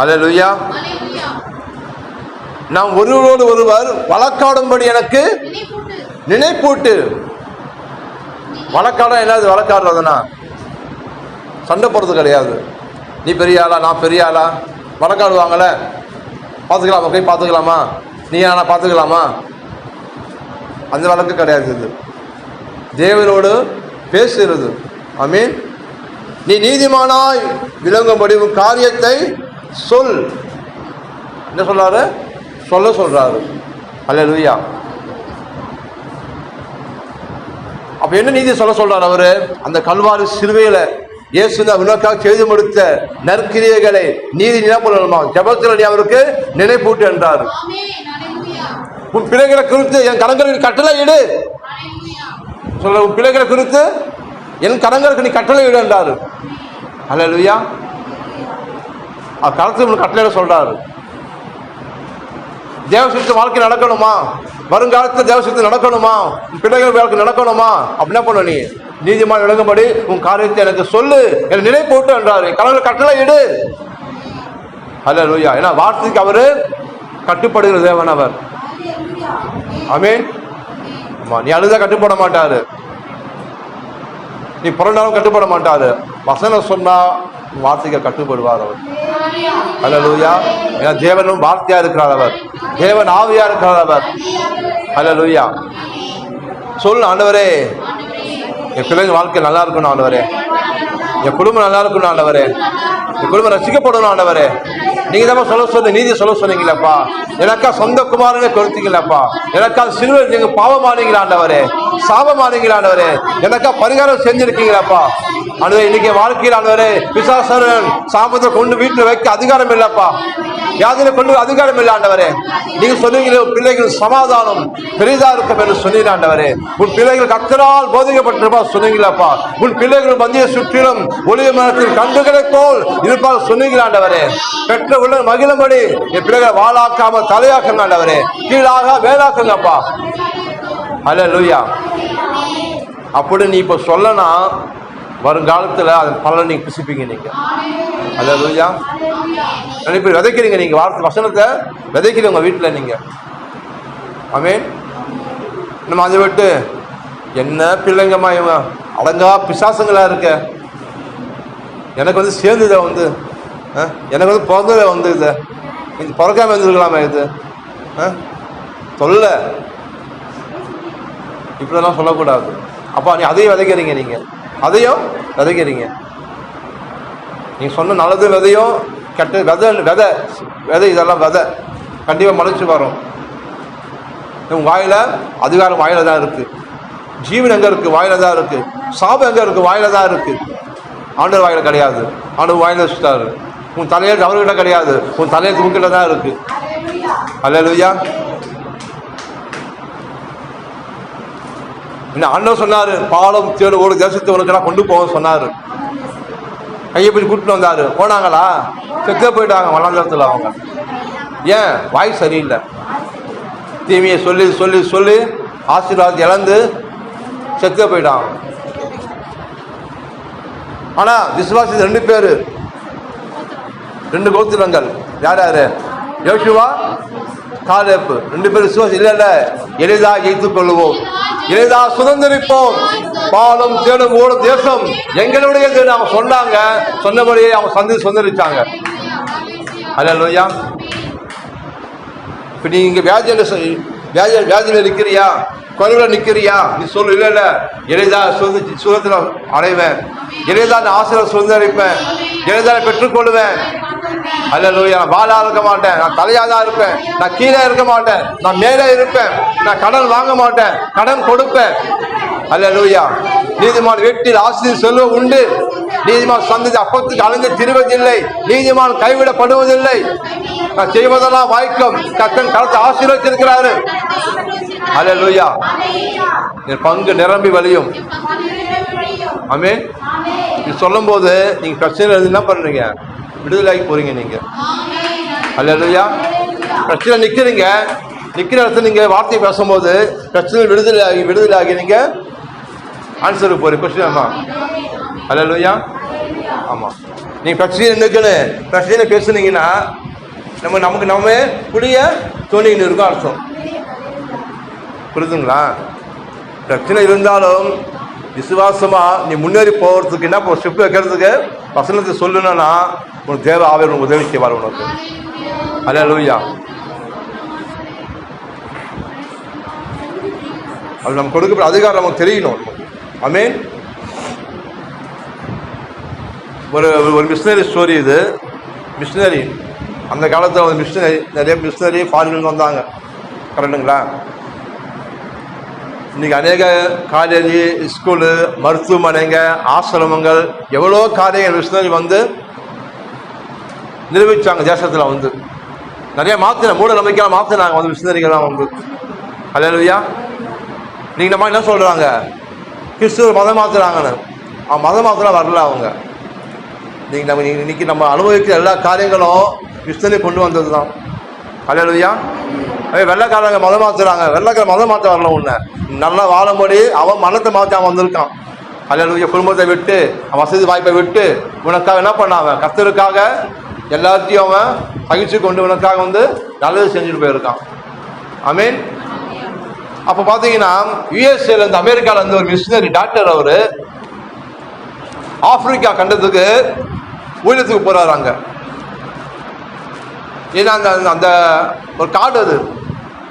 அல்லேலூயா. நாம் ஒருவரோடு ஒருவர் வழக்காடும்படி எனக்கு நினைப்பூட்டு. வழக்காடம் என்னது? வழக்காடுறதுனா சண்டை போடுறது கிடையாது. நீ பெரிய ஆளா, நான் பெரிய ஆளா, வழக்காடுவாங்கள்ல, பார்த்துக்கலாமா, போய் பார்த்துக்கலாமா, நீ நான் பார்த்துக்கலாமா, அந்த வழக்கு கிடையாது. இது தேவனோடு பேசுகிறது. ஆமீன். நீ நீதிமானாய் விளங்கும்படி உன் காரியத்தை சொல். என்ன சொல்றாரு? சொல்றாரு. அல்லேலூயா. அப்ப என்ன நீதி சொல்றாரு அவரு? அந்த கல்வாரி சிலுவையில இயேசு உனக்காக செய்து முடித்த நற்கிரியைகளை நீதி நினைப்பா ஜபத்தில் நீ அவருக்கு நினைப்பூட்டு என்றார். உன் பிள்ளைகளை குறித்து என் கரங்களுக்கு கட்டளை இடு சொல்ற. உன் பிள்ளைகளை குறித்து என் கரங்களுக்கு நீ கட்டளை இடு என்றாரு. அல்லேலூயா. கருத்து கட்டளை சொல்றாரு. தேவசக்தி வாழ்க்கை நடக்கணுமா, வருங்காலத்தில் தேவசக்தி நடக்கணுமா, பிள்ளைகள் வாழ்க்கை நடக்கணுமா, அப்படின்னா பண்ண நீ நீதிமான் விளங்கும்படி உன் காரியத்தை எனக்கு சொல்லு, எனக்கு நினைப்பூட்டு என்றாரு. கடவுள் கட்டளை இடு. அல்லேலூயா. ஏன்னா வார்த்தைக்கு அவரு கட்டுப்படுகிற தேவன் அவர். ஆமீன். ஆமா, நீ அழுதா கட்டுப்பட மாட்டாரு, நீ புறநாளும் கட்டுப்பட மாட்டாரு. வசனம் சொன்னா வார்த்தைக்கு கட்டுப்படுவார் அவர். அல்லேலூயா. ஏன்னா தேவனும் வார்த்தையா இருக்கிறார் அவர், தேவன் ஆவியா இருக்கிறார் அவர். அல்லேலூயா. சொல் ஆண்டவரே, என் பிள்ளைங்க வாழ்க்கை நல்லா இருக்கணும் ஆண்டவரே, என் குடும்பம் நல்லா இருக்கணும் ஆண்டவரே, என் குடும்பம் ரசிக்கப்படணும் ஆண்டவரே. நீங்க தான் சொல்ல நீதி சொல்ல சொன்னீங்களப்பா. எனக்கா சொந்த குமாரனே கொடுத்தீங்களப்பா. எனக்கா சிறுவை நீங்க பாவமானீங்களா ஆண்டவரே, சாபமானீங்களா ஆண்டவரே, எனக்கா பரிகாரம் செஞ்சிருக்கீங்களாப்பா ஆண்டவரே. இன்னைக்கு வாழ்க்கையில் ஆண்டவரே பிசாசன் சாபத்தை கொண்டு வீட்டில் வைக்க அதிகாரம் இல்லப்பா, யாதில கொண்டு அதிகாரம் இல்லை ஆண்டவரே. நீங்க சொன்னீங்களே பிள்ளைகள் சமாதானம் பெரிதா இருக்கும் என்று சொன்னீங்க ஆண்டவரே. உன் பிள்ளைகள் கர்த்தரால் போதிக்கப்பட்டிருப்பா சொன்னீங்களாப்பா. உன் பிள்ளைகள் மத்திய சுற்றிலும் ஒளிய மரத்தில் கண்டுகளை போல் இருப்பால் சொன்னீங்களா ஆண்டவரே. பெற்ற உள்ள மகிழும்படி என் பிள்ளைகளை வாழாக்காம தலையாக்குங்க ஆண்டவரே, கீழாக வேலாக்குங்கப்பா. அல்லேலூயா. அப்படி நீ இப்ப சொல்லனா வருங்காலத்துல அதன் பலனை நீங்க புசிப்பீங்க நீங்க. அல்லேலூயா. நிறைய பேர் விதைக்கிறீங்க, நீங்க வார்த்தை வசனத்தை விதைக்கிறீங்க உங்க வீட்டுல நீங்க. ஆமீன். நம்ம அதை விட்டு என்ன பிள்ளைங்கம்மா இவங்க அடங்கா பிசாசங்களா இருக்க, எனக்கு வந்து சேர்ந்ததை வந்து எனக்கு வந்து பிறந்ததை வந்து இதை இது பிறக்காம இருந்துருக்கலாமா, இது சொல்ல இப்படிலாம் சொல்லக்கூடாது. அப்பா நீ அதையும் விதைக்கிறீங்க, நீங்க அதையும் விதைக்கிறீங்க. நீங்க சொன்ன நல்லது விதையும் கெட்ட விதை இதெல்லாம் விதை கண்டிப்பாக மலைச்சு வரும். உங்க வாயில அதிகாரம் வாயில தான் இருக்கு, ஜீவன் எங்க இருக்கு? வாயில தான் இருக்கு. சாபம் எங்க இருக்கு? வாயில தான் இருக்கு. ஆண்டவர் வாயில கிடையாது, ஆண்டவர் வாயில வச்சுட்டாரு. உன் தலையெழுத்து அவர்கிட்ட கிடையாது, உன் தலையெழுத்து உங்ககிட்ட தான் இருக்கு. அல்லேலூயா. இன்னும் ஆண்டவர் சொன்னாரு, பாலம் தேடு ஓடு தேசத்தை உனக்கெல்லாம் கொண்டு போக சொன்னாரு. கையை போய் கூட்டிட்டு வந்தாரு. போனாங்களா? செக்க போயிட்டாங்க வளாந்தரத்தில் அவங்க. ஏன்? வாய் சரியில்லை. தீமையை சொல்லி சொல்லி சொல்லி ஆசீர்வாதத்தை இழந்து செக்க போயிட்டாங்க. ஆனா விசுவாசி 2 பேரு, 2 கோத்திரங்கள். யார் யாரு? யோசுவா, காலேப். 2 பேர் விசுவாசி. இல்ல எளிதா ஜெயித்துக் கொள்ளுவோம், எளிதா சுதந்திரிப்போம், பாலம் தேடும் ஓடும் தேசம் எங்களுடையது அவங்க சொன்னாங்க. சொன்னபடியே அவங்க சுதந்திரிச்சாங்க. அல்லேலூயா. இப்ப நீ இங்க வியாதியில நிக்கிறியா, குறைவுல நிக்கிறியா? நீ சொல்லு, இல்ல எளிதா சுதந்திரம் அடைவேன், எளிதா நான் ஆசிரியர் சுதந்திரிப்பேன், எளிதா பெற்றுக்கொள்வேன். அல்லேலூயா. நான் வாழா இருக்க மாட்டேன், நான் தலையாதான் இருப்பேன், நான் கீழே இருக்க மாட்டேன், நான் மேலே இருப்பேன், நான் கடன் வாங்க மாட்டேன், கடன் கொடுப்பேன். அல்லேலூயா. நீதிமான் வீட்டில் ஆசிரியர் செல்வம் உண்டு, நீதிமான் சந்ததி அப்பத்துக்கு அழிந்து திருவதில்லை, நீதிமான் கைவிடப்படுவதில்லை, நான் செய்வதெல்லாம் வாய்க்கும், கர்த்தன் கருத்து ஆசீர்வதித்திருக்கிறாரு. அல்லேலூயா. என் பங்கு நிரம்பி வழியும். ஆமென். இது சொல்லும் போது நீங்க பிரச்சனை என்ன பண்றீங்க? விடுதலாகி போறீங்க நீங்க. அல்லேலூயா. பிரச்சனை நிக்கிற இடத்துல நீங்க வார்த்தை பேசும்போது பிரச்சனை விடுதலாகி நீங்க ஆன்சருக்கு போறீங்க. கொஸ்டின். ஆமா. அல்லேலூயா. ஆமா. நீங்க பிரச்சனை நிற்கணும், பிரச்சனை பேசுனீங்கன்னா நமக்கு நம்ம புரிய தோணின்னு இருக்கும் அர்த்தம். புரியுதுங்களா? பிரச்சனை இருந்தாலும் விசுவாசமா நீ முன்னேறி போகிறதுக்கு என்ன ஸ்டெப் வைக்கிறதுக்கு வசனத்தை சொல்லணும்னா உனக்கு தேவ ஆவியானவர் உதவி செய்வார் உனக்கு. அல்லேலூயா. அது நம்ம கொடுக்க அதிகாரம் நமக்கு தெரியணும். ஆமென். ஒரு மிஷினரி ஸ்டோரி இது. மிஷினரி அந்த காலத்தில் ஒரு மிஷினரி, நிறைய மிஷினரி ஃபாரின்லேருந்து வந்தாங்க. கரெக்டுங்களா? இன்றைக்கி அநேக காலேஜ், ஸ்கூலு, மருத்துவமனைங்க, ஆசிரமங்கள், எவ்வளோ காரியங்கள் மிஷினரி வந்து நிரூபித்தாங்க. தேசத்தில் வந்து நிறைய மாற்றின மூட நம்பிக்கையாக மாற்றினாங்க வந்து மிஷினரிகள்லாம் வந்து. அல்லேலூயா. நீங்கள் நம்ம என்ன சொல்கிறாங்க, கிறிஸ்துவ மதம் மாற்றுறாங்கன்னு. மதம் மாற்றலாம் வரல அவங்க. நீங்கள் இன்னைக்கு நம்ம அனுபவிக்கிற எல்லா காரியங்களும் கிறிஸ்தனை கொண்டு வந்தது தான். அல்லேலூயா. வெள்ளைக்காரங்க மதம் மாற்றுறாங்க. வெள்ளைக்கார மதம் மாற்ற வரல. உன்னை நல்லா வாழும்படி அவன் மனத்தை மாற்ற வந்திருக்கான். அல்லேலூயா. குடும்பத்தை விட்டு, வசதி வாய்ப்பை விட்டு உனக்காக என்ன பண்ணாங்க, கர்த்தருக்காக எல்லாத்தையும் அவன் பகிர்ச்சி கொண்டு உனக்காக வந்து நல்லது செஞ்சுட்டு போயிருக்கான். ஆமென். அப்போ பார்த்தீங்கன்னா யுஎஸ்ஏலேருந்து, அமெரிக்காவிலேருந்து ஒரு மிஷினரி டாக்டர், அவர் ஆப்பிரிக்கா கண்டத்துக்கு ஊழியத்துக்கு போகிறாங்க. ஏன்னா அந்த அந்த ஒரு காடு, அது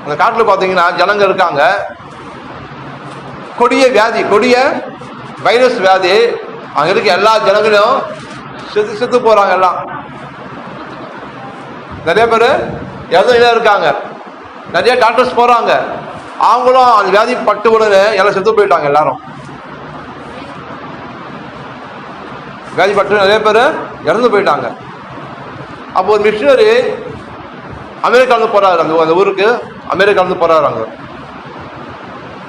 அந்த காட்டில் பார்த்தீங்கன்னா ஜனங்க இருக்காங்க. கொடிய வியாதி, கொடிய வைரஸ் வியாதி. அங்கே இருக்க எல்லா ஜனங்களும் செத்து போகிறாங்க. எல்லாம் நிறைய பேர் இறந்து இருக்காங்க. நிறைய டாக்டர்ஸ் போகிறாங்க. அவங்களும் அந்த வியாதி பட்டு உடனே எல்லாம் செத்து போயிட்டாங்க. எல்லாரும் வியாதிப்பட்டு நிறைய பேர் இறந்து போயிட்டாங்க. அப்போ ஒரு மிஷினரி அமெரிக்காவிலேருந்து போகிறாரு. அந்த ஊருக்கு அமெரிக்காவிலேருந்து போகிறாரு. அங்கே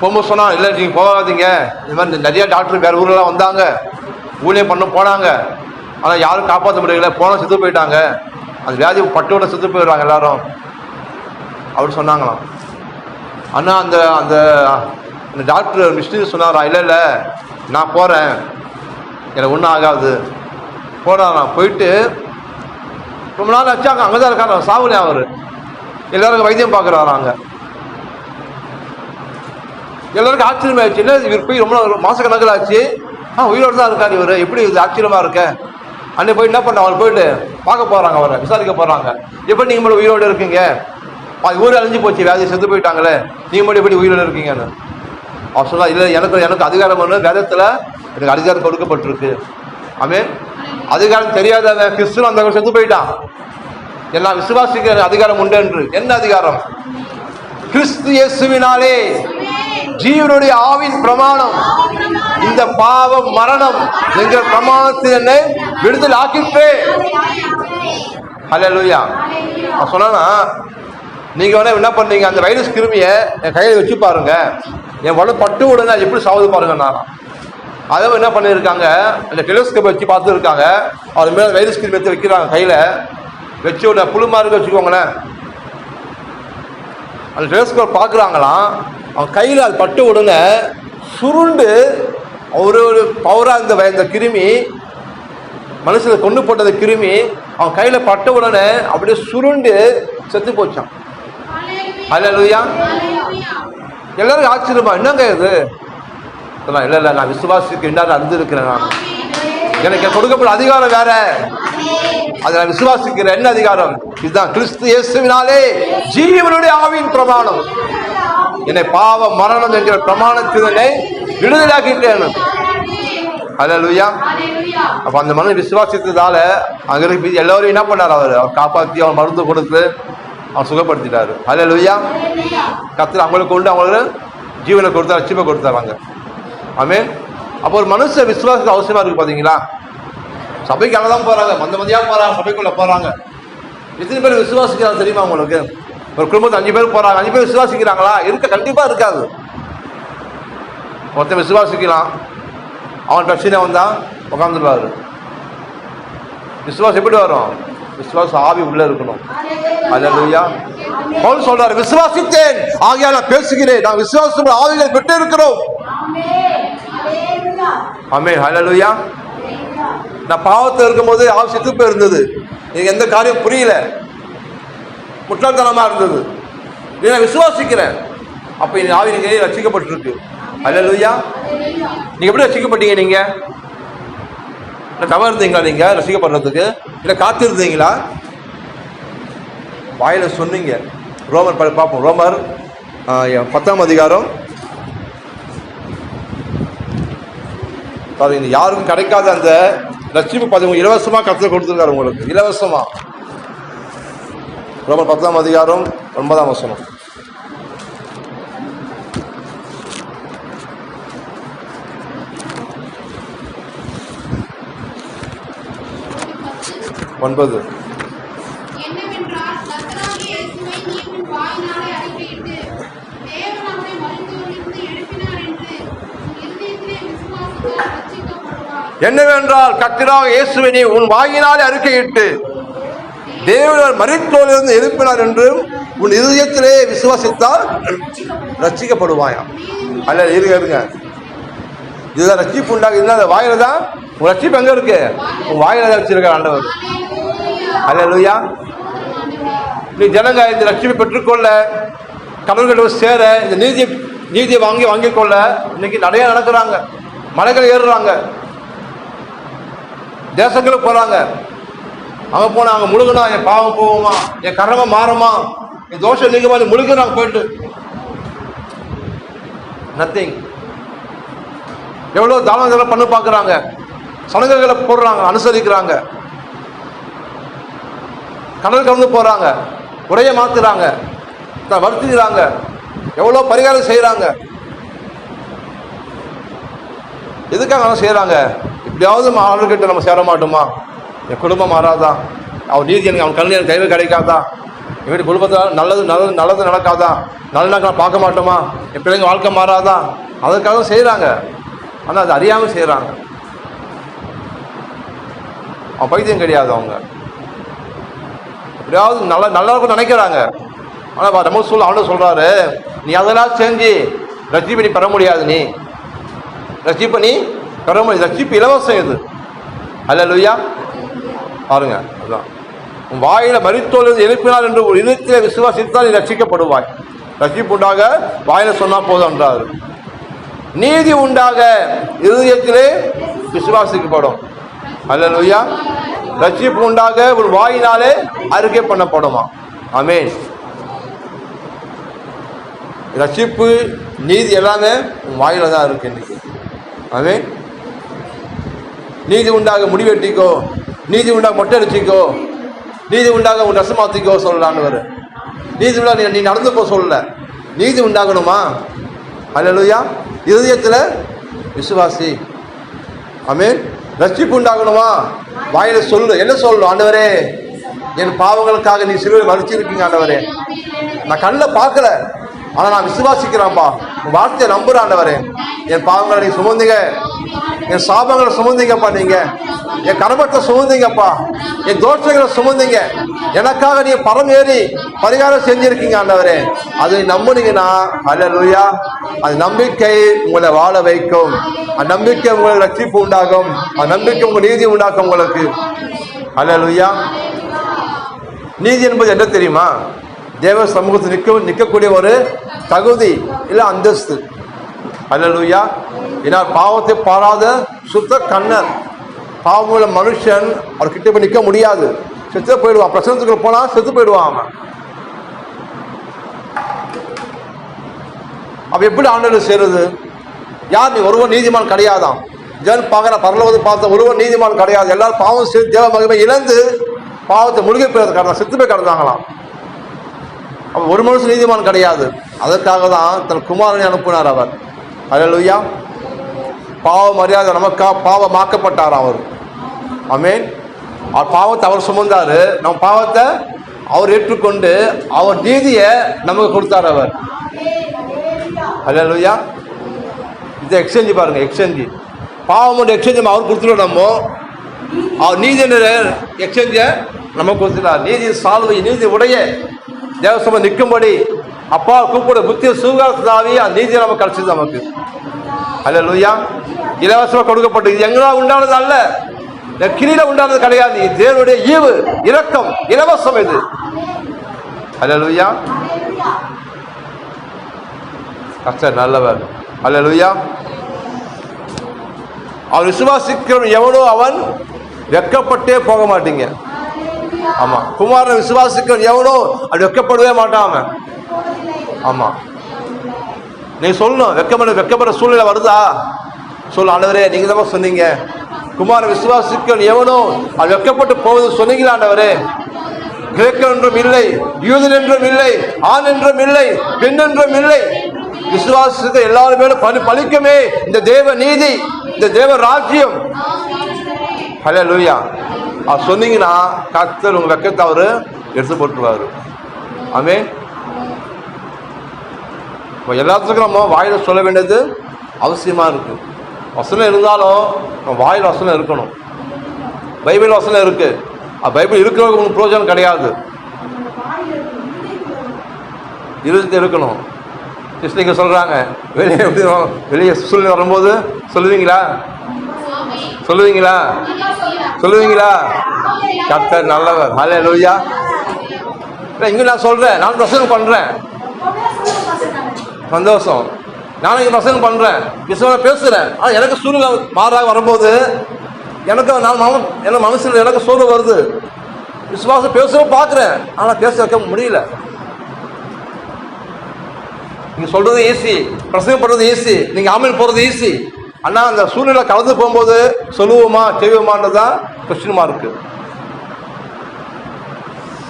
போகும்போது சொன்னால், இல்லை நீங்கள் போகாதீங்க, இந்த மாதிரி நிறைய டாக்டர் வேறு ஊரெலாம் வந்தாங்க, ஊழியம் பண்ண போனாங்க, ஆனால் யாரும் காப்பாற்ற முடியல, போனால் செத்து போயிட்டாங்க, அந்த வியாதி பட்டோட செத்து போயிடுறாங்க எல்லாரும் அப்படி சொன்னாங்களாம். ஆனால் அந்த அந்த டாக்டர் மிஷினரி சொன்னாரா, இல்லை இல்லை நான் போகிறேன், எனக்கு ஒன்றும் ஆகாது. போனாராம். போயிட்டு ரொம்ப நாள் வச்சாங்க. அங்கே தான் இருக்காரு, சாவுலையா அவர். எல்லாருக்கும் வைத்தியம் பார்க்குறாங்க. எல்லாருக்கும் ஆச்சரியமா ஆயிடுச்சு. இல்லை இவர் போய் ரொம்ப மாசக்கணக்கில் ஆச்சு, உயிரோடு தான் இருக்காரு இவர், எப்படி இது ஆச்சரியமா இருக்க. அன்னைக்கு போய் என்ன பண்ண, அவர் போயிட்டு பார்க்க போகிறாங்க, அவரை விசாரிக்க போகிறாங்க. எப்படி நீங்கள் மட்டும் உயிரோடு இருக்கீங்க, ஊர் அழிஞ்சு போச்சு, வியாதி செத்து போயிட்டாங்களே, நீங்கள் மட்டும் எப்படி உயிரோடு இருக்கீங்கன்னு அவர் சொன்னா, இல்லை எனக்கு அதிகாரம் ஒன்று வேதத்தில் எனக்கு அதிகாரம் கொடுக்கப்பட்டிருக்கு. ஆமென். அதிகாரம் தெரியாதவன் கிறிஸ்துவ அந்த செத்து போயிட்டான். எல்லாம் விசுவாசிக்கிற அதிகாரம் உண்டு என்று. என்ன அதிகாரம்? கிறிஸ்து இயேசுவினாலே ஜீவனுடைய ஆவின் பிரமாணம், இந்த பாவம் மரணம் என்கிற பிரமாணத்தில் என்னை விடுதலை ஆக்கிட்டு. அல்லேலூயா. நான் சொன்னா, நீங்க வேணா என்ன பண்ணீங்க, அந்த வைரஸ் கிருமியை என் கையில வச்சு பாருங்க, என் உடம்பு பட்டு உடனே எப்படி சாவுது பாருங்க. நான் அதை என்ன பண்ணியிருக்காங்க, அந்த டெலிஸ்கோப் வச்சு பார்த்துருக்காங்க. அது மேலே வைரஸ் கிருமி எடுத்து வைக்கிறாங்க கையில் வச்சு, உடனே புழு மாதிரி வச்சுக்கோங்களேன். அந்த டெலிஸ்கோப் பார்க்குறாங்களாம். அவன் கையில் அது பட்டு உடனே சுருண்டு ஒரு பவராக இந்த கிருமி, மனுஷனை கொண்டு போட்டது கிருமி, அவன் கையில் பட்ட உடனே அப்படியே சுருண்டு செத்து போச்சான். அல்லேலூயா. எல்லாரும் ஆச்சரியமா, என்னங்க இது? இல்லை இல்லை நான் விசுவாசிக்கு என்ன அறிந்திருக்கிறேன். நான் எனக்கு கொடுக்கப்பட்ட அதிகாரம் வேற, அதை நான் விசுவாசிக்கிறேன். என்ன அதிகாரம்? இதுதான் கிறிஸ்து இயேசுவினாலே ஜீவனுடைய ஆவியின் பிரமாணம், என்னை பாவ மரணம் என்கிற பிரமாணத்தினை விடுதலையாக்கிட்டேன். அல்லேலூயா. அப்ப அந்த மனு விசுவாசித்ததால அங்க இருக்கு எல்லாரும் என்ன பண்ணார், அவர் காப்பாற்றி அவன் மருந்து கொடுத்து அவன் சுகப்படுத்திட்டாரு. அல்லேலூயா. கர்த்தர் அவங்களுக்கு கொண்டு அவங்களுக்கு ஜீவனை கொடுத்தார், ரட்சிப்பை கொடுத்தாங்க. ஆமென். அப்போ ஒரு மனுஷன் விசுவாசத்துக்கு அவசியமா இருக்கு. பாத்தீங்களா, சபைக்கு அங்கதான் போறாங்க, மந்தியா போறாங்க, சபைக்குள்ள போறாங்க. எத்தனை பேர் விசுவாசிக்கிறாங்க தெரியுமா உங்களுக்கு? ஒரு குடும்பத்தில் 5 பேர் போறாங்க, 5 பேர் விசுவாசிக்கிறாங்களா? இருக்க கண்டிப்பா இருக்காது. ஒருத்தன் விசுவாசிக்கலாம், அவன் பிரச்சனை வந்தா உட்காந்துருவாரு. விசுவாசம் எப்படி வரும்? விசுவாசம் ஆவி உள்ள இருக்கணும். அல்லேலூயா. பவுல் சொல்றாரு, விசுவாசித்தேன் ஆகையால் நான் பேசுகிறேன், நான் விசுவாசம் ஆவிகளை பெற்று இருக்கிறோம். ஆமென். அல்லேலூயா. நான் பாவத்தில் இருக்கும்போது ஆவி செத்து போயிருந்தது, எனக்கு எந்த காரியம் புரியல, முட்டாள்தனமா இருந்தது. நான் விசுவாசிக்கிறேன், அப்ப இந்த ஆவி நீங்க ரட்சிக்கப்பட்டிருக்கு. அல்லேலூயா. நீங்க எப்படி ரட்சிக்கப்பட்டீங்க? நீங்க தவறு இருந்தீங்களா? நீங்க ரட்சிக்கப்படுறதுக்கு இல்லை காத்திருந்தீங்களா? வாயில சொன்னீங்க. ரோமர் பார்ப்போம். ரோமர் 10ஆம் அதிகாரம். பாருங்க, யாருக்கும் கிடைக்காத அந்த ரட்சிப்பு பதிவு இலவசமா கருத்து கொடுத்துருக்காரு உங்களுக்கு, இலவசமா. ரோமர் 10ஆம் அதிகாரம் 9ஆம் வசனம். ஒன்பது. என்னவென்றால் கர்த்தராகிய இயேசுவை நீ உன் வாயினாலே அறிக்கையிட்டு தேவன் மரித்தோரிலிருந்து எழுப்பினார் என்றும் உன் இதயத்திலே விசுவாசித்தால் ரட்சிக்கப்படுவாயா. அல்ல, இருங்க, இதுதான் ரட்சிப்பு உண்டாக. இதுதான் வாயில தான் உன் ரட்சிப்பு எங்க இருக்கு? உன் வாயில தான் வச்சிருக்கார் ஆண்டவர். அல்லேலூயா. நீ ஜனங்க இந்த ரட்சிப்பை பெற்றுக்கொள்ள, கடவுள்கிட்ட சேர, இந்த நீதியை வாங்கிக் கொள்ள இன்னைக்கு நிறைய நடக்கிறாங்க. மலைகள் ஏறுறாங்க, தேசங்களுக்கு போறாங்க. அங்க போனா அங்க முழுகுனா என் பாவம் போகுமா, என் கர்மம் மாறுமா, என் தோஷம் நீங்க மாதிரி முழுகுறாங்க. போயிட்டு நத்திங். எவ்வளவு தானம் பண்ண பாக்குறாங்க, சடங்குகளை போடுறாங்க, அனுசரிக்கிறாங்க, கடல் கலந்து போறாங்க, உரையை மாத்துறாங்க, வருத்துகிறாங்க, எவ்வளவு பரிகாரம் செய்யறாங்க. எதுக்காக செய்யறாங்க? எப்படியாவது ஆளுகிட்ட நம்ம சேர மாட்டோமா, என் குடும்பம் மாறாதா, அவன் நீதி எனக்கு அவன் கல்வி எனக்கு கையில் கிடைக்காதா, என் வீட்டு குடும்பத்தில் நல்லது நடக்காதா, நல்ல நாட்கள் பார்க்க மாட்டோமா, என் பிள்ளைங்க வாழ்க்கை மாறாதா, அதற்காக செய்கிறாங்க. ஆனால் அது அறியாமல் செய்கிறாங்க. அவன் பைத்தியம் கிடையாது, அவங்க எப்படியாவது நல்லா இருக்கும் நினைக்கிறாங்க. ஆனால் நம்ம அவனு சொல்கிறாரு, நீ அதெல்லாம் செஞ்சு ரட்சிப்பை நீ பெற முடியாது. நீ ரட்சிப்பை நீ பெற முடியாது. ரட்சிப்பு இலவசம் இது. அல்லேலூயா. பாருங்க, அதுதான் உன் வாயில மரித்தோரிலிருந்து எழுப்பினார் என்று ஒரு இதயத்திலே விசுவாசித்தால் நீ ரட்சிக்கப்படுவாய். ரட்சிப்பு உண்டாக வாயில சொன்னா போதும் என்றார். நீதி உண்டாக இதயத்திலே விசுவாசிக்கப்படும். அல்லேலூயா. ரட்சிப்பு உண்டாக ஒரு வாயினாலே அறிக்கை பண்ணப்படுமா. ஆமென். ரட்சிப்பு நீதி எல்லாமே உன் வாயில தான் இருக்கு இன்னைக்கு. ஆமென். நீதி உண்டாக முடிவெட்டிக்கோ, நீதி உண்டாக மொட்டை அடிச்சிக்கோ, நீதி உண்டாக உன் ரசம் மாற்றிக்கோ சொல்லலான்னு. நீதி உண்டாக நீ நடந்து போ சொல்லல, நீதி உண்டாகணுமா. அல்லேலூயா. இதயத்தில் விசுவாசி. ஆமென். ரட்சிப்பு உண்டாகணுமா, வாயில சொல்லு. என்ன சொல்லணும்? ஆண்டவரே, என் பாவங்களுக்காக நீ சிலுவையில் மறிச்சிருக்கீங்க ஆண்டவரே. நான் கண்ணில் பார்க்கல, ஆனால் நான் விசுவாசிக்கிறேன்ப்பா, உன் வார்த்தையை நம்புறேன் ஆண்டவரே. என் பாவங்களை நீ சுமந்தீங்க, என் சாபங்களை சுமந்தீங்கப்பா, நீங்க என் கர்மத்தை சுமந்தீங்கப்பா, என் தோஷங்களை சுமந்தீங்க, எனக்காக நீ பரம் ஏறி பரிகாரம் செஞ்சிருக்கீங்க ஆண்டவரே. அதை நம்புனீங்கன்னா அல்லேலூயா, அது நம்பிக்கை உங்களை வாழ வைக்கும். அந்த நம்பிக்கை உங்களுக்கு ரட்சிப்பு உண்டாகும். அந்த நம்பிக்கை உங்க நீதி உண்டாக்கும் உங்களுக்கு. அல்லேலூயா. நீதி என்பது என்ன தெரியுமா? தேவ சமூகத்தில் நிற்கக்கூடிய ஒரு தகுதி இல்லை அந்தஸ்து. அல்லேலூயா. ஏன்னா பாவத்தை பாராத சுத்த கண்ணர். பாவமுள்ள மனுஷன் அவர் கிட்ட போய் நிற்க முடியாது, செத்து போயிடுவான். பிரசனத்துக்குள்ள போனா செத்து போயிடுவான் அவன். அப்ப எப்படி ஆண்டவர் செய்யறது? யார் நீ? ஒருவன் நீதிமான் கிடையாதான். ஜன் பார்க்குற பரலோகத்தை பார்த்த ஒருவன் நீதிமான் கிடையாது. எல்லாரும் பாவம் செய்து தேவ மகிமை இழந்து பாவத்தை முழுகி போய் கடந்தான், செத்து போய் கடந்தாங்களாம். அப்ப ஒரு மனுஷன் நீதிமான் கிடையாது. அதற்காக தான் தன் குமாரனை அனுப்பினார் அவர். அல்லேலூயா. பாவ மரியாதை நமக்கா பாவமாக்கப்பட்டார் அவர். ஆமென். அவர் பாவத்தை அவர் சுமந்தாரு, நம்ம பாவத்தை அவர் ஏற்றுக்கொண்டு அவர் நீதியை நமக்கு கொடுத்தார் அவர். அல்லேலூயா. இதை எக்ஸ்சேஞ்சு பாருங்க, எக்ஸ்சேஞ்சு. பாவம் எக்ஸ்சேஞ்ச் அவர் கொடுத்துருவோம். நம்ம அவர் நீதி எக்ஸ்சேஞ்சை நமக்கு கொடுத்துட்டார். நீதி சால்வை, நீதி உடைய தேவசபை நிற்கும்படி அப்பா கூப்பிட புத்திய சுகாதாவி அந்த நீதியை நமக்கு கிடைச்சது நமக்கு. அல்லேலூயா. இலவசமாக கொடுக்கப்பட்டது. இது எங்களால் உண்டானது அல்ல, கிரியில உண்டானது கிடையாது. தேவனுடைய ஈவு, இரக்கம், இலவசம் இது. அல்லேலூயா. கர்த்தர் நல்லவர். அல்லேலூயா. அவர் விசுவாசிக்கிறவன் எவனோ அவன் வெட்கப்பட்டே போக மாட்டீங்க. ஆமா, குமாரனை விசுவாசிக்கிறவன் எவனோ அப்படி வெட்கப்படவே மாட்டான் அவன். ஆமா, நீ சொல்லணும். வெட்கப்படுற சூழ்நிலை வருதா? சொல்ல, ஆண்டவரே நீங்க தான் சொன்னீங்க, குமாரனை விசுவாசிக்கிறவன் எவனோ அது வெட்கப்பட்டு போவது சொன்னீங்களா ஆண்டவரே? கிரேக்கன் என்றும் இல்லை, யூதன் என்றும் இல்லை, ஆண் என்றும் இல்லை, பெண் என்றும் இல்லை, விசுவாசிக்க எல்லாருமே பலிக்குமே இந்த தேவ நீதி, இந்த தேவ ராஜ்யம். ஹல்லேலூயா. அவர் சொன்னீங்கன்னா கர்த்தர் உங்க வெட்கத்தை அவரு எடுத்து போட்டுருவாரு. ஆமென். எல்லாத்துக்கும் நம்ம வாயில சொல்ல வேண்டியது அவசியமா இருக்கு. வசனம் இருந்தாலும் நம்ம வாயில் வசனம் இருக்கணும். பைபிள் வசனம் இருக்கு, பைபிள் இருக்கிறவங்க ஒன்றும் பிரயோஜனம் கிடையாது. இருக்கணும். நீங்க சொல்றாங்க வெளியே சூழ்நிலை வரும்போது சொல்லுவீங்களா? கர்த்தர் நல்லவர். ஹல்லேலூயா. இங்க நான் சொல்றேன், நான் வசனம் பண்றேன், சந்தோஷம். நானும் இங்க வசனம் பண்றேன், விசுவாசம் பேசுறேன். ஆனா எனக்கு சூழ்நிலை மாறாக வரும்போது எனக்கு என்ன மனசுல எனக்கு சோர்வு வருது. விசுவாசம் பேச பாக்குறேன், ஆனா பேச வைக்க முடியல. நீங்க சொல்றது ஈஸி, பிரசங்கப்படுறது ஈஸி, நீங்க ஆமென் போறது ஈஸி. ஆனா அந்த சூழ்நிலை கலந்து போகும்போது சொல்லுவோமா செய்வோமான்றதான் கொஸ்டின் மார்க்கு.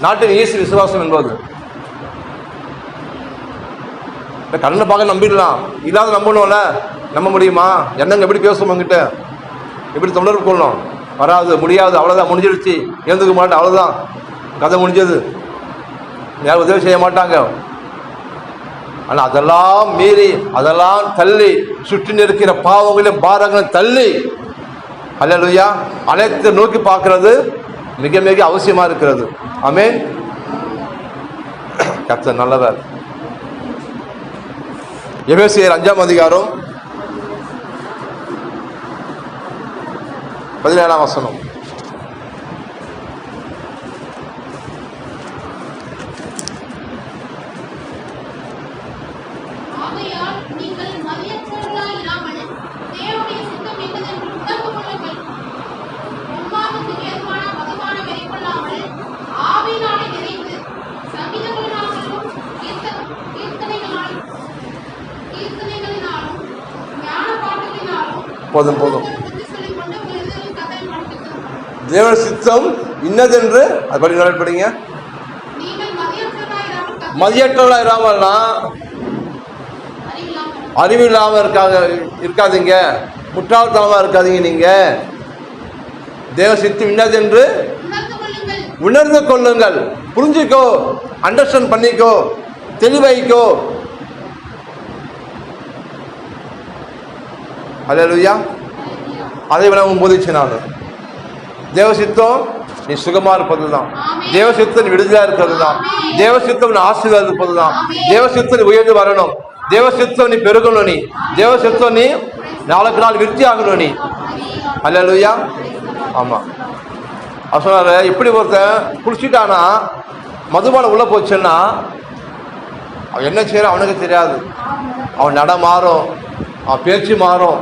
நாட்டின் ஈஸி விசுவாசம் என்பது. கண்ணை பார்க்க நம்பிடலாம், இல்லாத நம்பணும்ல, நம்ப முடியுமா? என்னங்க எப்படி பேசுவோம் உங்ககிட்ட, எப்படி தொடர்பு கொள்ளணும்? வராது, முடியாது, அவ்வளோதான், முடிஞ்சிடுச்சு, ஏந்துக்க மாட்டேன், அவ்வளோதான், கதை முடிஞ்சது, யாரும் உதவி செய்ய மாட்டாங்க. ஆனால் அதெல்லாம் மீறி, அதெல்லாம் தள்ளி, சுற்றி நிற்கிற பாவங்களையும் பாரங்களையும் தள்ளி, அல்லேலூயா, அனைத்து நோக்கி பார்க்கிறது மிக மிக அவசியமா இருக்கிறது. ஆமென். கர்த்தர் நல்லவர். எபேசியர் 5ஆம் அதிகாரம் 17ஆம் வசனம். போதும் போதும். தேவ சித்தம் இன்னதென்று அது படிங்க. மதியற்றவர்களாக இராமல்னா அறிவு இல்லாமல் இருக்காதீங்க, முட்டாள்தனமாக இருக்காதீங்க. நீங்க தேவ சித்தம் இன்னதென்று உணர்ந்து கொள்ளுங்கள். புரிஞ்சுக்கோ, அண்டர்ஸ்டாண்ட் பண்ணிக்கோ, தெளிவைக்கோ. அல்லேலூயா. அதை விட போதிச்சு நான் தேவசித்தம் நீ சுகமா இருப்பது தான், தேவசித்தம் நீ விடுதலா இருக்கிறது தான், தேவசித்தம் நீ ஆசீர்வாதம் இருப்பது தான், தேவசித்தம் நீ உயர்ந்து வரணும், தேவசித்தம் நீ பெருகணும், நீ தேவசித்தம் நீ நாளுக்கு நாள் விருத்தி ஆகணும் நீ. அல்லேலூயா. ஆமா, அவர் சொன்னாரு, இப்படி ஒருத்தன் குடிச்சிட்டானா, மதுபானம் உள்ள போச்சுன்னா அவன் என்ன செய்யறான் அவனுக்கு தெரியாது. அவன் நட மாறும், அவன் பேச்சு மாறும்,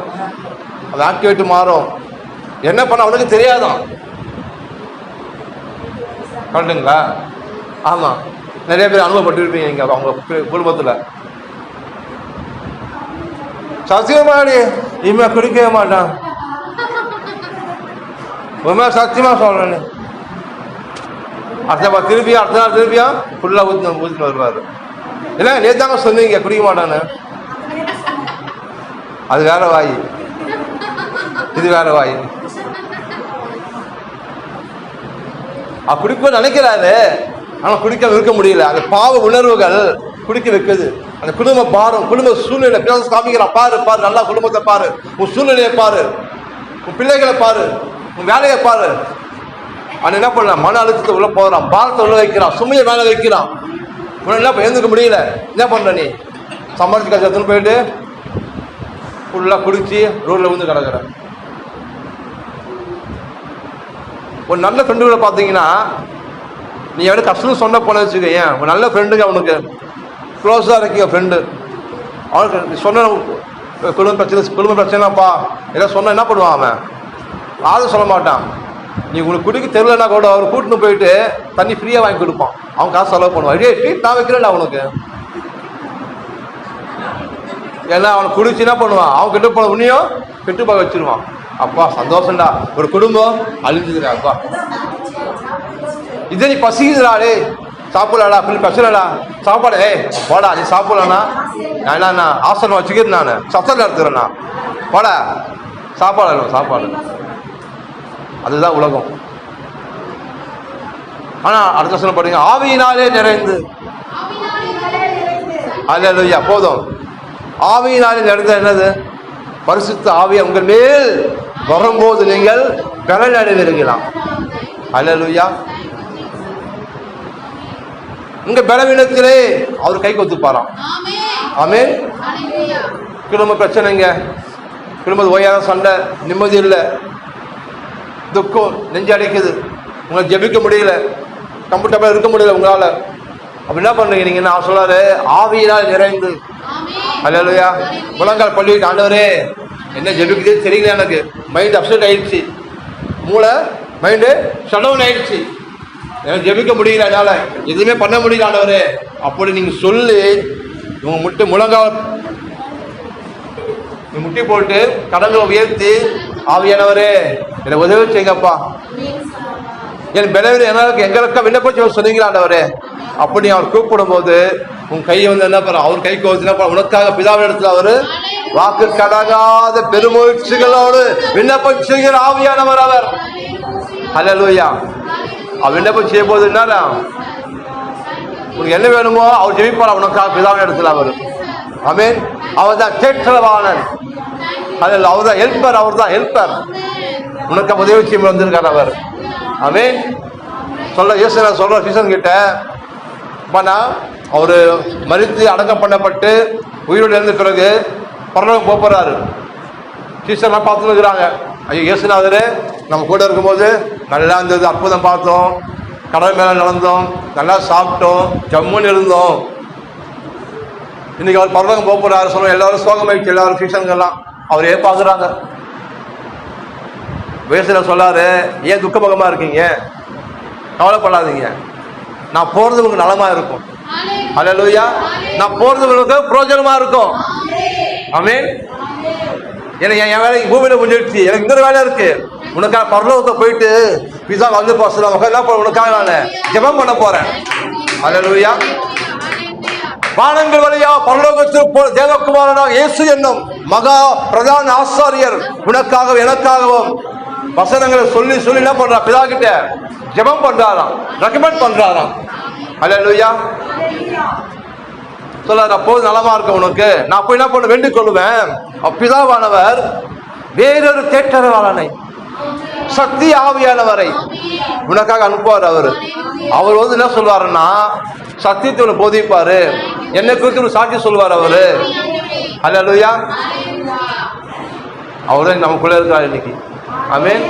அவன் ஆக்டிவிட்டி மாறும், என்ன பண்ண அவனுக்கு தெரியாதான். கரெக்டுங்களா? ஆமா, நிறைய பேர் அனுபவப்பட்டிருப்பீங்க நீங்க அவங்க குடும்பத்துல. சத்தியமாடி இனிமே குடிக்கவே மாட்டான், உண்மையா சத்தியமா சொல்றேன். அடுத்த அடுத்த நாள் திருப்பியா ஃபுல்லா ஊத்தின்னு வருவாரு. இல்லை நேத்தாங்க சொன்னீங்க குடிக்க மாட்டான்னு, அது வேற வாய், இது வேற வாய். குடிக்க நினைக்கிறாரு, ஆனா குடிக்க இருக்க முடியல. அந்த பாவ உணர்வுகள் குடிக்க வைக்குது. அந்த குடும்ப பாரம், குடும்ப சூழ்நிலை காமிக்கிறான். பாரு பாரு, நல்லா குடும்பத்தை பாரு, உன் சூழ்நிலையை பாரு, உன் பிள்ளைகளை பாரு, உன் வேலையை பாரு. அவன் என்ன பண்ணலாம், மன அழுத்தத்தை உள்ள போகிறான், பாரத்தை உள்ள வைக்கிறான், சுமையை மேலே வைக்கிறான். உன்னை என்ன எழுந்துக்க முடியல. என்ன பண்ற நீ? சம்பாதிச்சு கஷ்டத்துன்னு போயிட்டு ஃபுல்லாக குடிச்சு ரோட்ல வந்து கிடக்குற. ஒரு நல்ல ஃப்ரெண்டுகளை பார்த்தீங்கன்னா, நீ எவ்வளோ கஷ்டம் சொன்ன போன வச்சுக்க, ஏன் ஒரு நல்ல ஃப்ரெண்டுங்க அவனுக்கு க்ளோஸாக இருக்கீங்க ஃப்ரெண்டு, அவனுக்கு சொன்ன குடும்ப பிரச்சனைப்பா எல்லாம் சொன்ன என்ன பண்ணுவான், அவன் யாரும் சொல்ல மாட்டான். நீ உங்களுக்கு குடிக்க தெரியலன்னா கூட அவர் கூட்டின்னு போயிட்டு தண்ணி ஃப்ரீயாக வாங்கி கொடுப்பான். அவன் காசு செலவு பண்ணுவான். ட்ரீட் நான் வைக்கிறேன் அவனுக்கு. ஏன்னா அவனுக்கு குடிச்சு என்ன பண்ணுவான், அவன் கெட்டு போன உன்னையும் கெட்டு போக வச்சிருவான். அப்பா சந்தோஷம்டா, ஒரு குடும்பம் அழிஞ்சுதுடா. அப்பா இதே நீ பசிக்குதுடாடே, சாப்பிடலாடா அப்படின்னு பிரச்சனைடா, சாப்பாடு போடா நீ சாப்பிடலண்ணா, நான் என்னண்ணா ஆசனம் வச்சுக்கிறேன், நான் சத்தம் எடுத்துக்கிறேண்ணா, போடா சாப்பாடு சாப்பாடு. அதுதான் உலகம். ஆனா அடுத்த வசனம் படிங்க, ஆவியினாலே நிறைந்து. அல்லேலூயா. போதும். ஆவியினாலே நிறைந்த என்னது? பரிசுத்த ஆவி உங்கள் மேல் வரும்போது நீங்கள் பலன் அடைவீர்களாம். அல்லேலூயா. உங்க பலவீனத்திலே அவர் கை கொத்துப்பாராம். ஆமென். குடும்ப பிரச்சனைங்க, குடும்ப ஓயாத சண்டை, நிம்மதி இல்லை, துக்கம், நெஞ்சு அடைக்குது, உங்களை ஜெபிக்க முடியல, கம்ஃபர்டபுளாக இருக்க முடியல உங்களால். அப்படி என்ன பண்ணுறீங்க நீங்கள்? நான் சொல்லாரு ஆவியினால் நிறைந்து. அல்லேலூயா. முழங்கால் பள்ளிட்டு, ஆண்டவரே என்ன ஜெபிக்குதே தெரியல, எனக்கு மைண்ட் அப்செட் ஆயிடுச்சு, மூளை மைண்டு ஷட் டவுன் ஆயிடுச்சு, எனக்கு ஜெபிக்க முடியல, என்னால் எதுவுமே பண்ண முடியல ஆண்டவரே. அப்படி நீங்கள் சொல்லி இவங்க முழங்கால் முட்டி போட்டு கடங்களை உயர்த்தி, ஆவியானவரே என்னை உதவி செய்யுங்கப்பா, என் பலவீனம் எங்களுக்கு விண்ணப்பம் சொன்னீங்களா ஆண்டவரே. அப்படி அவர் கூப்பிடும் போது உன் கையை வந்து என்ன பண்ண, அவர் கைக்கு வந்து உனக்காக பிதாவின் இடத்துல அவரு வாக்கு கடங்காத பெருமுயற்சிகளோடு விண்ணப்பம் செய்கிற ஆவியானவர் அவர். அல்லேலூயா. அவர் விண்ணப்பம் செய்யும் போது என்ன, உனக்கு என்ன வேணுமோ அவர் ஜெபிப்பார் உனக்காக பிதாவின் இடத்துல அவர். ஆமென். அவர் தான் கேட்கிறவாளன், அதில் அவர் தான் ஹெல்ப்பர், அவர் தான் ஹெல்ப்பர், உனக்கு உதவி செய்ய வந்திருக்கார் அவர். ஆமென். சொல்ற சீசன் கிட்ட அவரு மரித்து அடக்கம் பண்ணப்பட்டு உயிரோடு இருந்த பிறகு பரலோகம் போறாரு. சீசன்லாம் பார்த்துருக்குறாங்க, ஐயோ இயேசுநாதரு நம்ம கூட இருக்கும்போது நல்லா இருந்தது, அற்புதம் பார்த்தோம், கடல் மேலே நடந்தோம், நல்லா சாப்பிட்டோம், ஜம்முன்னு இருந்தோம், இன்னைக்கு அவர் பரலோகம் போறாரு சொல்லுவோம். எல்லாரும் சோகமாயிடுச்சு, எல்லாரும் சீசன்கள்லாம் அவரே பார்க்குறாங்க. வயசுல சொல்லாரு, ஏன் துக்கமுகமா இருக்கீங்க, கவலைப்படாதீங்க, நான் போறது உங்களுக்கு நலமா இருக்கும். அல்லேலூயா. நான் போறது உங்களுக்கு பிரயோஜனமா இருக்கும். ஆமென். எனக்கு என் வேலை பூமியில முடிஞ்சிடுச்சு, எனக்கு இந்த வேலை இருக்கு, உனக்காக பரலோகத்தை போயிட்டு பிசா வந்து உனக்காக நான் ஜெபம் பண்ண போறேன். அல்லேலூயா. வானங்கள் வழியா பரலோகத்தில் தேவகுமாரனாக இயேசு என்னும் மகா பிரதான ஆசாரியர் உனக்காகவும் எனக்காகவும் வசனங்களை சொல்லி சொல்லி என்ன பண்றா, பிதா கிட்ட ஜெபம் பண்றாராம், ரெக்கமெண்ட் பண்றாராம். அல்லேலூயா. சொல்றாரு, அப்போது நலமா இருக்கும் உனக்கு, நான் போய் என்ன பண்ண வேண்டிக் கொள்ளுவேன். பிதாவானவர் வேறொரு தேற்றரவாளனை, சக்தி ஆவியானவரை உனக்காக அனுப்புவார். அவர் வந்து என்ன சொல்வாருன்னா, சத்தியத்தை போதிப்பாரு, என்னை குறித்து சாட்சி சொல்வார் அவரு. அல்லேலூயா. அவரு நமக்குள்ள இருக்காரு இன்னைக்கு. ஆமென்.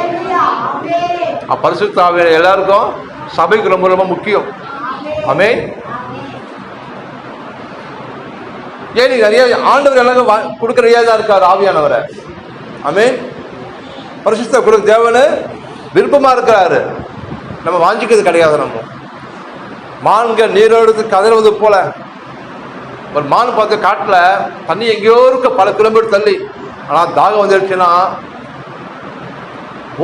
பரிசுத்த ஆவியானவர் எல்லாருக்கும் சபைக்கு ரொம்ப ரொம்ப முக்கியம். ஆமென். ஏன் நிறைய ஆண்டவர் எல்லாரும் கொடுக்குற தான் இருக்காரு ஆவியானவரை. ஆமென். பரிசுத்த கொடுக்க தேவனு விருப்பமா இருக்கிறாரு, நம்ம வாஞ்சிக்கிறது கிடையாது. நம்ம மான்கள் நீரோடு கதறுவது போல, ஒரு மான் பார்க்க காட்டுல தண்ணி எங்கேயோ இருக்க பல கிலோமீட்டர் தள்ளி, ஆனால் தாகம் வந்துடுச்சுன்னா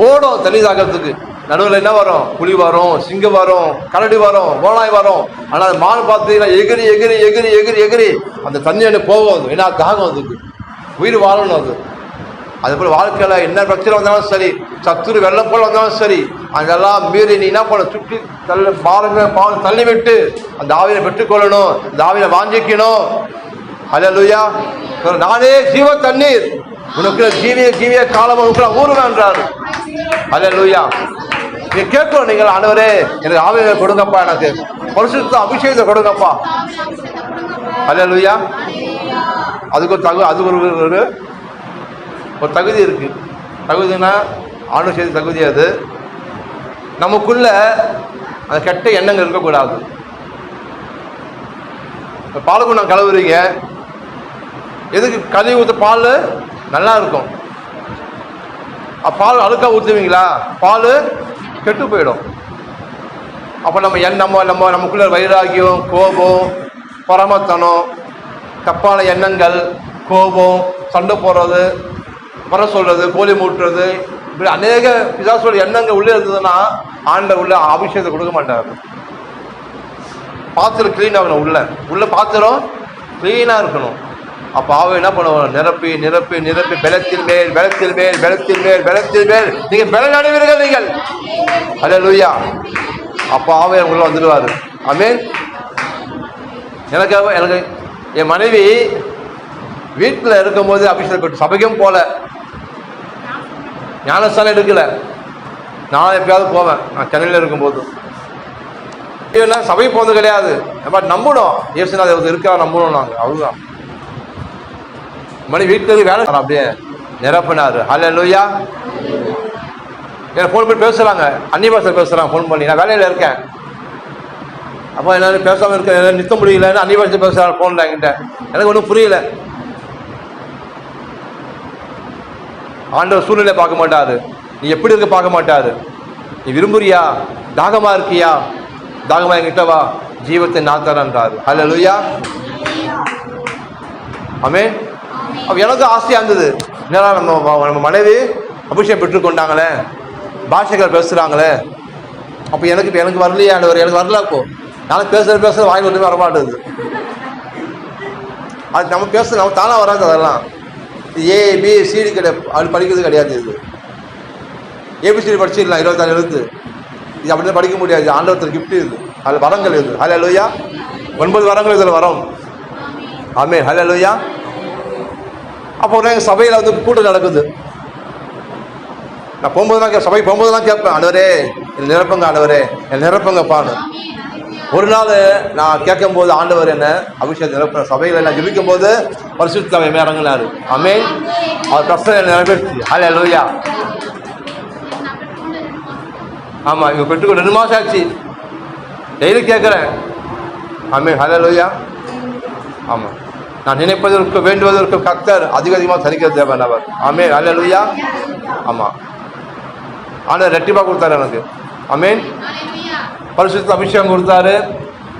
ஓடும் தண்ணி தாக்கிறதுக்கு. நடுவில் என்ன வரும், புலி வரும், சிங்கம் வரும், கரடி வரும், ஓனாய் வரும், ஆனால் மான் பார்த்தீங்கன்னா எகிரி எகிரி எகிரி எகிரி எகிரி அந்த தண்ணி அண்ணி போகும். ஏன்னா தாகம் அதுக்கு, உயிர் வாழணும் அது. அது போல வாழ்க்கையில் என்ன பிரச்சனை வந்தாலும் சரி, சத்துரு வெள்ளம் போல வந்தாலும் சரி, அதெல்லாம் மீறி நீ என்ன பண்ண, சுற்றி தள்ளி விட்டு அந்த ஆவியை பெற்றுக்கொள்ளணும், அந்த ஆவியை வாஞ்சிக்கணும். அல்லேலூயா. நானே ஜீவ தண்ணீர், உனக்கு ஜீவிய காலம் ஊறுவேன்றாரு. அல்லேலூயா. நீ கேட்கணும், நீங்கள் ஆண்டவரே எனக்கு ஆவியை கொடுங்கப்பா, எனக்கு பரிசுத்த அபிஷேகத்தை கொடுங்கப்பா. அல்லேலூயா. அதுக்கு ஒரு தகுதி இருக்கு. தகுதினா ஆண்டு செய்த தகுதி அது. நமக்குள்ள அந்த கெட்ட எண்ணங்கள் இருக்கக்கூடாது. பாலுக்குண்ணம் கலவுறீங்க, எதுக்கு கழுவி ஊற்ற? பால் நல்லா இருக்கும். பால் அழுக்கா ஊற்றுவீங்களா? பால் கெட்டு போயிடும். அப்போ நமக்குள்ள வைராகியம், கோபம், பரமத்தனம், தப்பான எண்ணங்கள், கோபம், சண்டை போடுறது, வர சொல்றது, கோழி மூட்டுறது, இப்படி அநேக பிசாசோட எண்ணங்கள் உள்ளே இருந்ததுன்னா ஆண்டவர் உள்ள அபிஷேகத்தை கொடுக்க மாட்டார். பாத்திரம் கிளீன் ஆகணும், உள்ள பாத்திரம் கிளீனாக இருக்கணும். அப்போ ஆவை என்ன பண்ணுவோம்? நிரப்பி நிரப்பி நிரப்பி பலத்தின் மேல் பலத்தின் மேல் பலத்தின் மேல் பலத்தின் மேல் நீங்கள் பலன் அடைவீர்கள் நீங்கள். அல்லேலூயா. அப்போ ஆவை உள்ள வந்துடுவார். ஆமென். எனக்கு என் மனைவி வீட்டில் இருக்கும்போது அபிஷேகம் சபைக்கும் போல, ஞானஸ்தானம் எடுக்கல. நான் எப்பயாவது போவேன், நான் சென்னையில் இருக்கும்போது. இதெல்லாம் சபை போகிறது கிடையாது. பட் நம்பணும், இயேசுநாதர் இருக்கா நம்பணும். நாங்கள் அவ்வளோதான். மணி வீட்டுக்கு வேலை அப்படியே நிரப்பினார். அல்லேலூயா. எனக்கு ஃபோன் பண்ணி பேசுகிறாங்க, அந்நிய பாஷை பேசுகிறாங்க ஃபோன் பண்ணி. நான் வேலையில் இருக்கேன். அப்போ என்ன பேசாமல் இருக்க, என்ன நிற்க முடியலன்னு அந்நிய பாஷை பேசுகிறாங்க ஃபோனில் என்கிட்ட. எனக்கு ஒன்றும் புரியல. ஆண்டவர் சூழ்நிலை பார்க்க மாட்டாரு, நீ எப்படி இருக்க பார்க்க மாட்டாரு. நீ விரும்புறியா? தாகமாக இருக்கியா? தாகமாக என்கிட்ட வா, ஜீவத்தை நான் தரேன்றாரு. அல்லேலூயா. ஆமென். அப்போ எனக்கு ஆசையாக இருந்தது, என்னடா நம்ம மனைவி அபிஷேகம் பெற்றுக்கொண்டாங்களே, பாஷைகள் பேசுகிறாங்களே, அப்போ எனக்கு வரலையா? எனக்கு வரல. அப்போ நான் பேசுகிற வாங்கி ஒன்றுமே வரமாட்டேது. அது நம்ம நம்ம தானாக வராது. அதெல்லாம் ஏபிசிடி கிடையாது, அப்படி படிக்கிறது கிடையாது. இது ஏபிசிடி படிச்சிடலாம் 26 எழுத்து. இது அப்படிதான் படிக்க முடியாது. ஆண்டவத்தில் கிஃப்ட் இது, அதில் வரங்கள் இது. அல்லேலூயா. 9 வரங்கள் இதில் வரும். ஆமென். அல்லேலூயா. அப்போ எங்கள் சபையில் கூட்டம் நடக்குது. நான் போகும்போதுலாம் சபை போகும்போதுலாம் கேட்பேன், ஆண்டவரே என் நிரப்பங்க, ஆண்டவரே என் நிரப்பங்கப்பான்னு. ஒரு நாள் நான் கேட்கும் போது ஆண்டவர் என்ன அபிஷேகம் நிரப்ப சபையில் நான் ஜெபிக்கும் போது பரிசுத்த ஆவியானவர் இறங்கினாரு. ஆமென். அவர் பிரச்சனை நிறைவேற்றி. அல்லேலூயா. ஆமாம், இவங்க பெற்றுக்கொண்டு 2 மாதம் ஆச்சு. டெய்லி கேட்குறேன். ஆமென். அல்லேலூயா. ஆமாம், நான் நினைப்பதற்கு வேண்டுவதற்கு கர்த்தர் அதிகமாக தரிக்கிற தேவன் அவர். ஆமென். அல்லேலூயா. ஆமாம், ஆண்டவர் ரெட்டிப்பாக கொடுத்தாரு எனக்கு. ஆமென். பரிசுத்த அபிஷேகம் கொடுத்தாரு,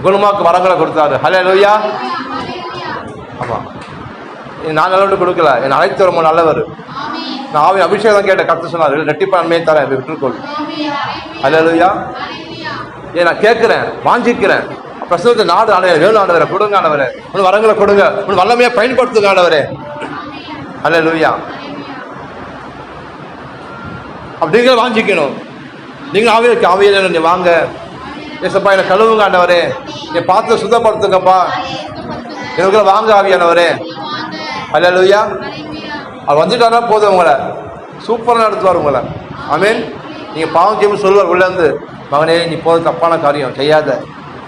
குணமாக்கு வரங்களை கொடுத்தாரு. அல்லேலூயா. ஆமாம், நான் நல்லவன் கொடுக்கல, என் அழைத்து ரொம்ப நல்லவர். நான் ஆவின் அபிஷேகம் தான் கேட்டேன். கர்த்தர் சொன்னார், ரெட்டிப்பா நன்மையை தரேன், விட்டுக்கொள். அல்லேலூயா. ஏன் நான் கேட்குறேன், வாஞ்சிக்கிறேன். பிரசவத்தை நாடு ஆண்டவரே, வேணும் ஆண்டவரே, கொடுங்க ஆண்டவரே, உன் வரங்களை கொடுங்க, உன் வல்லமையை பயன்படுத்துங்க ஆண்டவரே. அல்லேலூயா. அப்படி நீங்கள் வாஞ்சிக்கணும். நீங்கள் ஆவியில் நீ வாங்க, ஏசப்பா என்னை கழுவுங்க ஆண்டவரே, என் பாத்திர சுத்தப்படுத்துங்கப்பா, எனக்குள்ள வாங்க ஆவியானவரே. அல்லேலூயா. அவர் வந்துட்டாரா போதும், உங்களை சூப்பராக நடத்துவார் உங்களை. ஆமென். நீங்கள் பாவம் செய்யும் சொல்லுவார் உள்ளேருந்து, மகனே நீ போகிறது தப்பான காரியம் செய்யாத,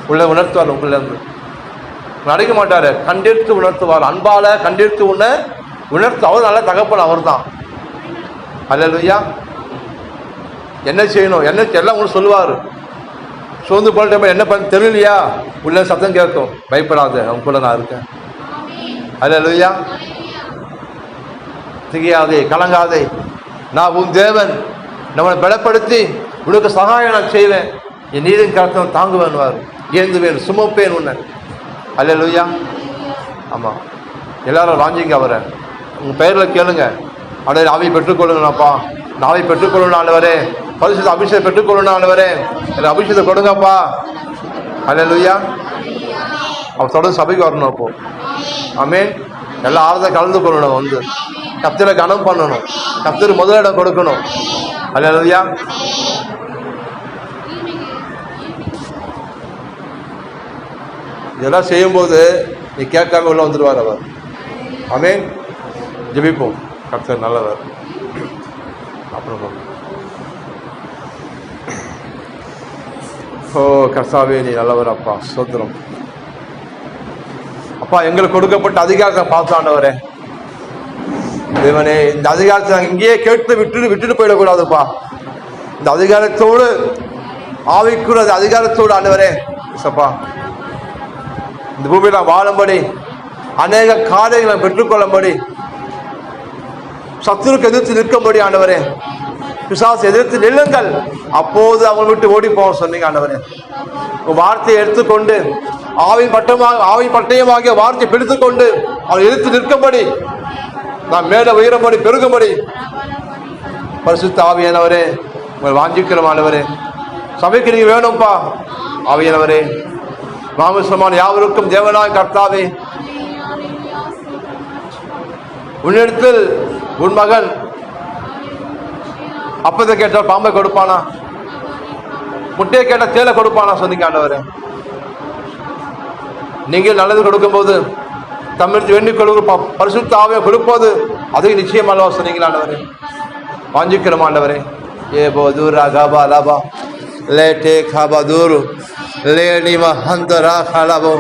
உள்ளே உணர்த்துவார். உள்ளேருந்து நடிக்க மாட்டார், கண்டித்து உணர்த்துவார். அன்பால் கண்டித்து உணர்த்து. அவர் நல்ல தகப்பன், அவர் தான். அல்லேலூயா. என்ன செய்யணும், என்ன எல்லாம் உங்களுக்கு சொல்லுவார். சோர்ந்து போன டைம் என்ன பண்ண தெரியலையா, உள்ள சத்தம் கேட்கும், பயப்படாத, அவங்க கூட நான் இருக்கேன். அல்லேலூயா. திகையாதே, கலங்காதே, நான் உன் தேவன், நம்மளை பலப்படுத்தி உனக்கு சகாயம் நான் செய்வேன், என் நீரின் கருத்தை தாங்குவேன்வார், ஏந்துவேன், சுமப்பேன் உன்னை. அல்லேலூயா. ஆமாம், எல்லாரும் வாஞ்சிங்க அவரை, உங்கள் பெயரில் கேளுங்க. அப்படியே ஆவியை பெற்றுக்கொள்ளுங்கப்பா, நாவை பெற்றுக்கொள்ளணும் ஆண்டவரே, பரிசுத்த அபிஷேகம் பெற்றுக்கொள்ளணும் ஆண்டவரே, எனக்கு அபிஷேகத்தை கொடுங்கப்பா. அல்லேலூயா. அவர் தொடர்ந்து சபைக்கு வரணும். அப்போ ஆமென். எல்லா ஆறுதலை கலந்து கொள்ளணும், வந்து கர்த்தரை கனம் பண்ணணும், கர்த்தருக்கு முதலிடம் கொடுக்கணும். அல்லேலூயா. இதெல்லாம் செய்யும்போது நீ கேட்காம உள்ள வந்துடுவார் அவர். ஆமென். ஜெபிப்போம். கர்த்தர் நல்லவர். அப்புறம் ஓ கர்த்தாவே நீ நல்லவர் அப்பா, ஸ்தோத்திரம் அப்பா. எங்களுக்கு கொடுக்கப்பட்ட அதிகாரத்தை பார்த்தாண்டவரே தேவனே, இந்த அதிகாரத்தை நாங்கள் இங்கேயே கேட்டு விட்டுட்டு போயிடக்கூடாதுப்பா. இந்த அதிகாரத்தோடு ஆவிக்குரிய அதிகாரத்தோடு ஆண்டவரே சப்பா இந்த பூமியில வாழும்படி அநேக காரியங்களை பெற்றுக்கொள்ளும்படி சத்துருக்கு எதிர்த்து நிற்கும்படி ஆண்டவரே பிசாசு எதிர்த்து நில்லுங்கள், அப்போது அவங்க விட்டு ஓடி போக சொன்னீங்க ஆண்டவரே. உங்க வார்த்தையை எடுத்துக்கொண்டு ஆவின் பட்டயமாகிய வார்த்தையை பிடித்துக்கொண்டு அவரை எதிர்த்து நிற்கும்படி நான் மேல உயரும்படி பெருகும்படி பரிசுத்த ஆவியானவரே உங்களை வாஞ்சிக்கிறோம் ஆண்டவரே. சபைக்கு நீங்க வேணும்பா ஆவியானவரே. மாமிசமான யாவருக்கும் தேவனாய் கர்த்தாவே, உன்னிடத்தில் உன் மகன் அப்பத்தை கேட்டால் பாம்பை கொடுப்பானா, முட்டையை கேட்டால் தேலை கொடுப்பானா சொன்னீங்க ஆண்டவரே. நீங்கள் நல்லது கொடுக்கும் போது தமிழ் வேண்டிக் கொடுக்க பரிசுத்த ஆவியை கொடுப்போது அது நிச்சயம் அல்லவா சொன்னீங்களா ஆண்டவரே. வாஞ்சிக்கிறோம் ஆண்டவரே. ஏ போதூரா காபா லாபா லே டே காபா தூரு லே நிமா ஹந்தரா காலாபோ.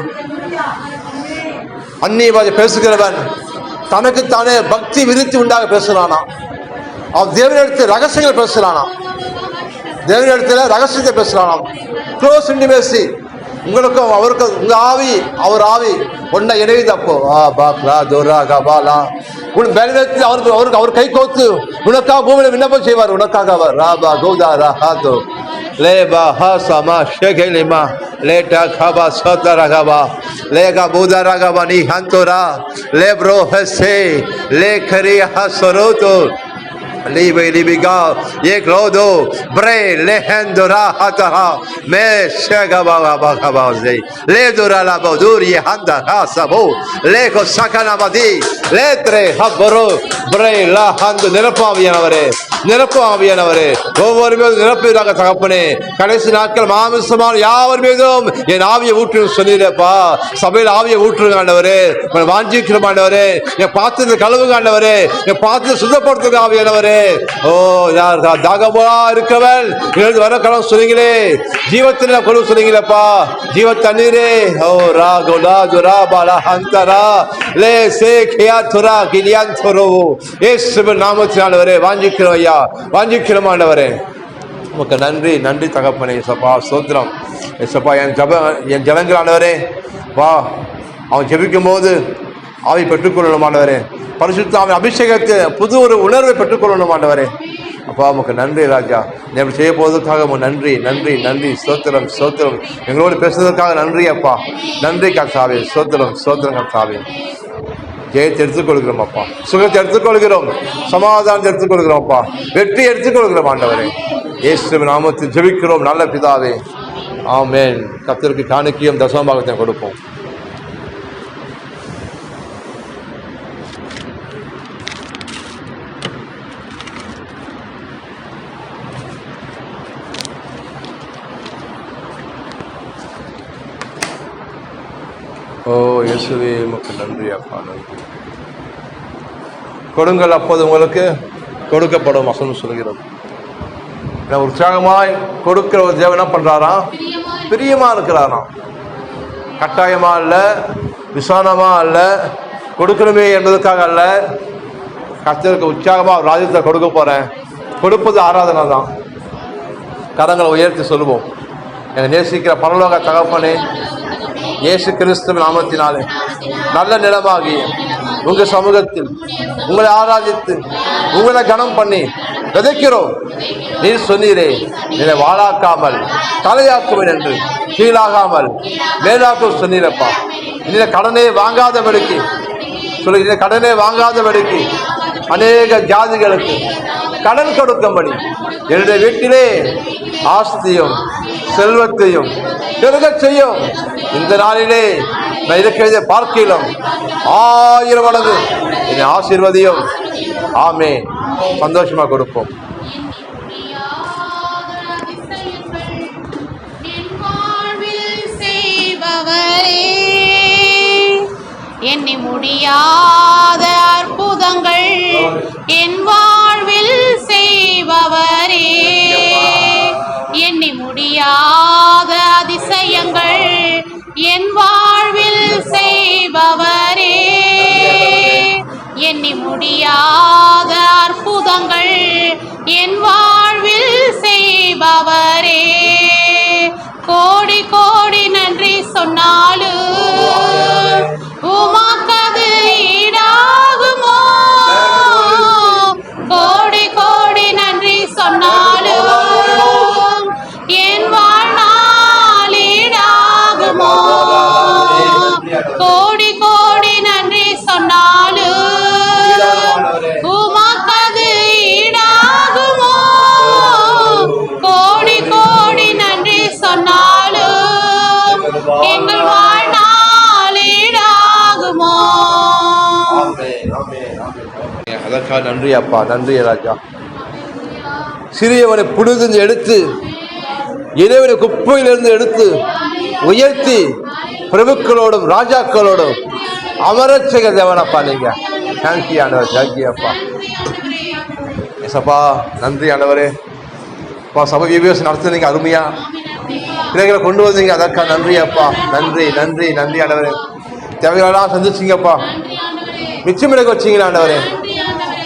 அந்நிய பேசுகிறவன் தனக்குத்தானே பக்தி விருத்தி உண்டாக பேசுறானா, அவன் தேவனிடத்தில் ரகசியங்கள் பேசுறானா, தேவனிடத்தில் ரகசியத்தை பேசுறானா. க்ளோஸ் இன்டிமேசி உங்களுக்கும் அவருக்கும் உங்க ஆவி அவர் ஆவி ஒன்ன இணைந்தப்போ அவருக்கு அவர் கை கோத்து உனக்காக பூமியில விண்ணப்பம் செய்வார். உனக்காக அவர் ராபா கௌதா ராஹாதோ லேபா ஹாசமா ஷேகலிமா லேட்டா காபா சோதா ரகாபா லேகா பூதா ரகாபா நீ ஹந்தோரா லேப்ரோ Hussey லேகரி ஹசரோதோ Libe libiga ek rodo bre lehendora hataha me shagaba bagaba zei le dora la bodur ye handa hasabo le ko sakana madi letre habro bre la hand நிரப்பாவியானவரே நிரப்பாவியானவரே ஒவ்வொரு மீதும் நிரப்புவதாக தகப்பனே. கடைசி நாட்கள் மாமிசமான யாவர் மீதும் என் ஆவியை ஊற்று சொன்னீரப்பா. சபையில் ஆவியை ஊற்றுங்க ஆண்டவரே. வாஞ்சிக்கிறோம் ஆண்டவரே. என் பாத்திரத்தை கழுவுங்க ஆண்டவரே. என் பாத்திரத்தை சுத்தப்படுத்துங்க ஆவியானவரே. ஓ யார் தாகமா இருக்கவன் வர கடவுள் சொன்னீங்களே, ஜீவத்தின கொடு சொன்னீங்களேப்பா. ஜீவ தண்ணீரே ஓ ராகுலா துரா பாலா ஹந்தரா லே சே கியா துரா கிலியான் துரோ இயேசுவின் நாமத்தில் ஆண்டவரே வாஞ்சிக்கிறோம் ஐயா, வாஞ்சிக்கிறோம் ஆண்டவரே. உமக்கு நன்றி நன்றி தகப்பனே. சப்பா சோத்திரம் சப்பா. என் ஜனங்கள் ஆண்டவரே வா, அவன் ஜெபிக்கும் போது ஆவி பெற்றுக்கொள்ளணும் ஆண்டவரே. பரிசுத்த ஆவியின் அபிஷேகத்தை புது ஒரு உணர்வை பெற்றுக்கொள்ளணும் ஆண்டவரே. அப்பா உமக்கு நன்றி ராஜா. நீங்கள் செய்ய போவதற்காக நன்றி நன்றி நன்றி. சோத்திரம் சோத்திரம். எங்களோடு பேசுவதற்காக நன்றி அப்பா. நன்றி கர்த்தாவே. சோத்திரம் சோத்திரம் கர்த்தாவே. ஜெயத்தை எடுத்துக்கொள்கிறோம் அப்பா, சுகத்தை எடுத்துக்கொள்கிறோம், சமாதானத்தை எடுத்துக்கொள்கிறோம் அப்பா, வெற்றி எடுத்துக்கொள்கிறோம் ஆண்டவரே. இயேசுவின் நாமத்தில் ஜெபிக்கிறோம் நல்ல பிதாவே, ஆமென். கர்த்தருக்கு காணிக்கையும் தசமபாகத்தை கொடுப்போம். ஓ இயேசுவே உமக்கு நன்றி அப்பா, நன்றி. கொடுங்கள் அப்போது உங்களுக்கு கொடுக்கப்படும் வசனம் சொல்கிறது. உற்சாகமாய் கொடுக்கிற ஒரு தேவன் என்ன பண்றாராம்? பிரியமா இருக்கிறாராம். கட்டாயமா அல்ல, விசானமா அல்ல, கொடுக்கணுமே என்பதற்காக அல்ல. கர்த்தருக்கு உற்சாகமா ராஜ்யத்தை கொடுக்க போறேன். கொடுப்பது ஆராதனை தான். கரங்களை உயர்த்தி சொல்லுவோம். எங்க நேசிக்கிற பரலோக தகப்பனே, இயேசு கிறிஸ்துவின் நாமத்தினாலே நல்ல நிலமாகி உங்க சமூகத்தில் உங்களை ஆராதித்து உங்களை கனம் பண்ணி விதைக்கிறோம். நீர் சொன்னீரே, என்னை வாழாக்காமல் தலையாக்குவேன் என்று, கீழாகாமல் மேலாக்கும் சொன்னீரப்பா. இந்த கடனே வாங்காதபடிக்கு சொல்லி, கடனே வாங்காதபடிக்கு அநேக ஜாதிகளுக்கு கடன் கொடுக்கும்படி என்னுடைய வீட்டிலே ஆஸ்தியும் செல்வத்தையும் பெருக செய்யும். இந்த நாளிலே நான் இருக்கிறதை பார்க்கலாம் 1000 மடங்கு என்னை ஆசீர்வதியும். ஆமே. சந்தோஷமா கொடுப்போம். எண்ணி முடியாத அற்புதங்கள் என் வாழ்வில் செய்பவரே, எண்ணி முடியாத அதிசயங்கள் என் வாழ்வில் செய்பவரே, எண்ணி முடியாத அற்புதங்கள் என் வாழ்வில் செய்பவரே. அதற்காக நன்றி அப்பா, நன்றி ராஜா. சிறியவனை புழுதிந்து எடுத்து இறைவனை குப்பையிலிருந்து எடுத்து உயர்த்தி பிரபுக்களோடும் ராஜாக்களோடும் அமரச் செய்ய தேவனப்பா நீங்க. தேங்க்யூ ஆண்டவர், தேங்க்யூ அப்பா. எஸ்அப்பா, நன்றி ஆண்டவரே. அப்பா, சபை விபிஎஸ் நடத்துனீங்க அருமையா, பிள்ளைகளை கொண்டு வந்தீங்க, அதற்காக நன்றி அப்பா. நன்றி நன்றி நன்றி ஆண்டவரே. தேவைகளெல்லாம் சந்திச்சிங்கப்பா, மிச்சம் எடுக்க வச்சிங்களா ஆண்டவரே.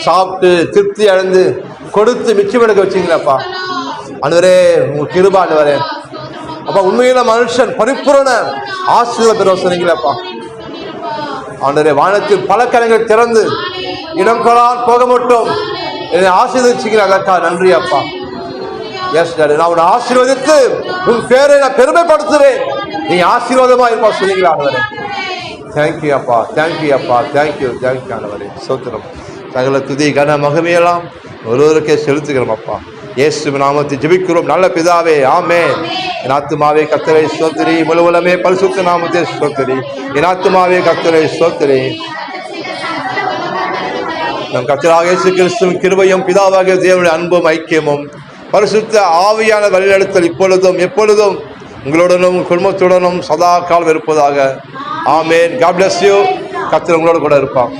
சாப்பிட்டு திருப்தி அடைந்து கொடுத்து மிச்சம் எடுக்க வச்சிங்களாப்பா ஆண்டவரே. உங்க கிருபை ஆண்டவரே. அப்பா, உண்மையில மனுஷன் பரிபூரண ஆசீர்வாதம் பெற சொன்னீங்களாப்பா ஆண்டவரே. வானத்தில் பல கரங்கள் திறந்து இடம் கொள்ளால் போக மட்டும் என்னை ஆசீர்வதிச்சிங்களா, அதற்காக நன்றி அப்பா. எஸ் டாடி, நான் உன்னை ஆசீர்வதித்து உன் பேரை நான் பெருமைப்படுத்துவேன், நீ ஆசீர்வாதமா இருப்பா சொன்னீங்களா ஆண்டவரே. தேங்க்யூ அப்பா, தேங்க்யூ அப்பா, தேங்க்யூ தேங்க்யூ ஆண்டவரே. சோத்திரம். சகல துதி கன மகிமையெல்லாம் ஒருவருக்கே செலுத்துகிறோம் அப்பா. இயேசு நாமத்தை ஜெபிக்கிறோம் நல்ல பிதாவே, ஆமென். என் ஆத்துமாவே கர்த்தரை ஸ்தோத்திரி, முழு உலகமே பரிசுத்த நாமத்தை ஸ்தோத்திரி. என் ஆத்துமாவே கர்த்தரை ஸ்தோத்திரி. நம் கர்த்தராகிய இயேசு கிறிஸ்துவின் கிருபையும் பிதாவாகிய தேவனுடைய அன்பும் ஐக்கியமும் பரிசுத்த ஆவியான வழிநடத்தல் இப்பொழுதும் எப்பொழுதும் உங்களுடனும் குடும்பத்துடனும் சதா காலம் இருப்பதாக. ஆமென். God bless you. கர்த்தர் உங்களோடு கூட இருப்பார்.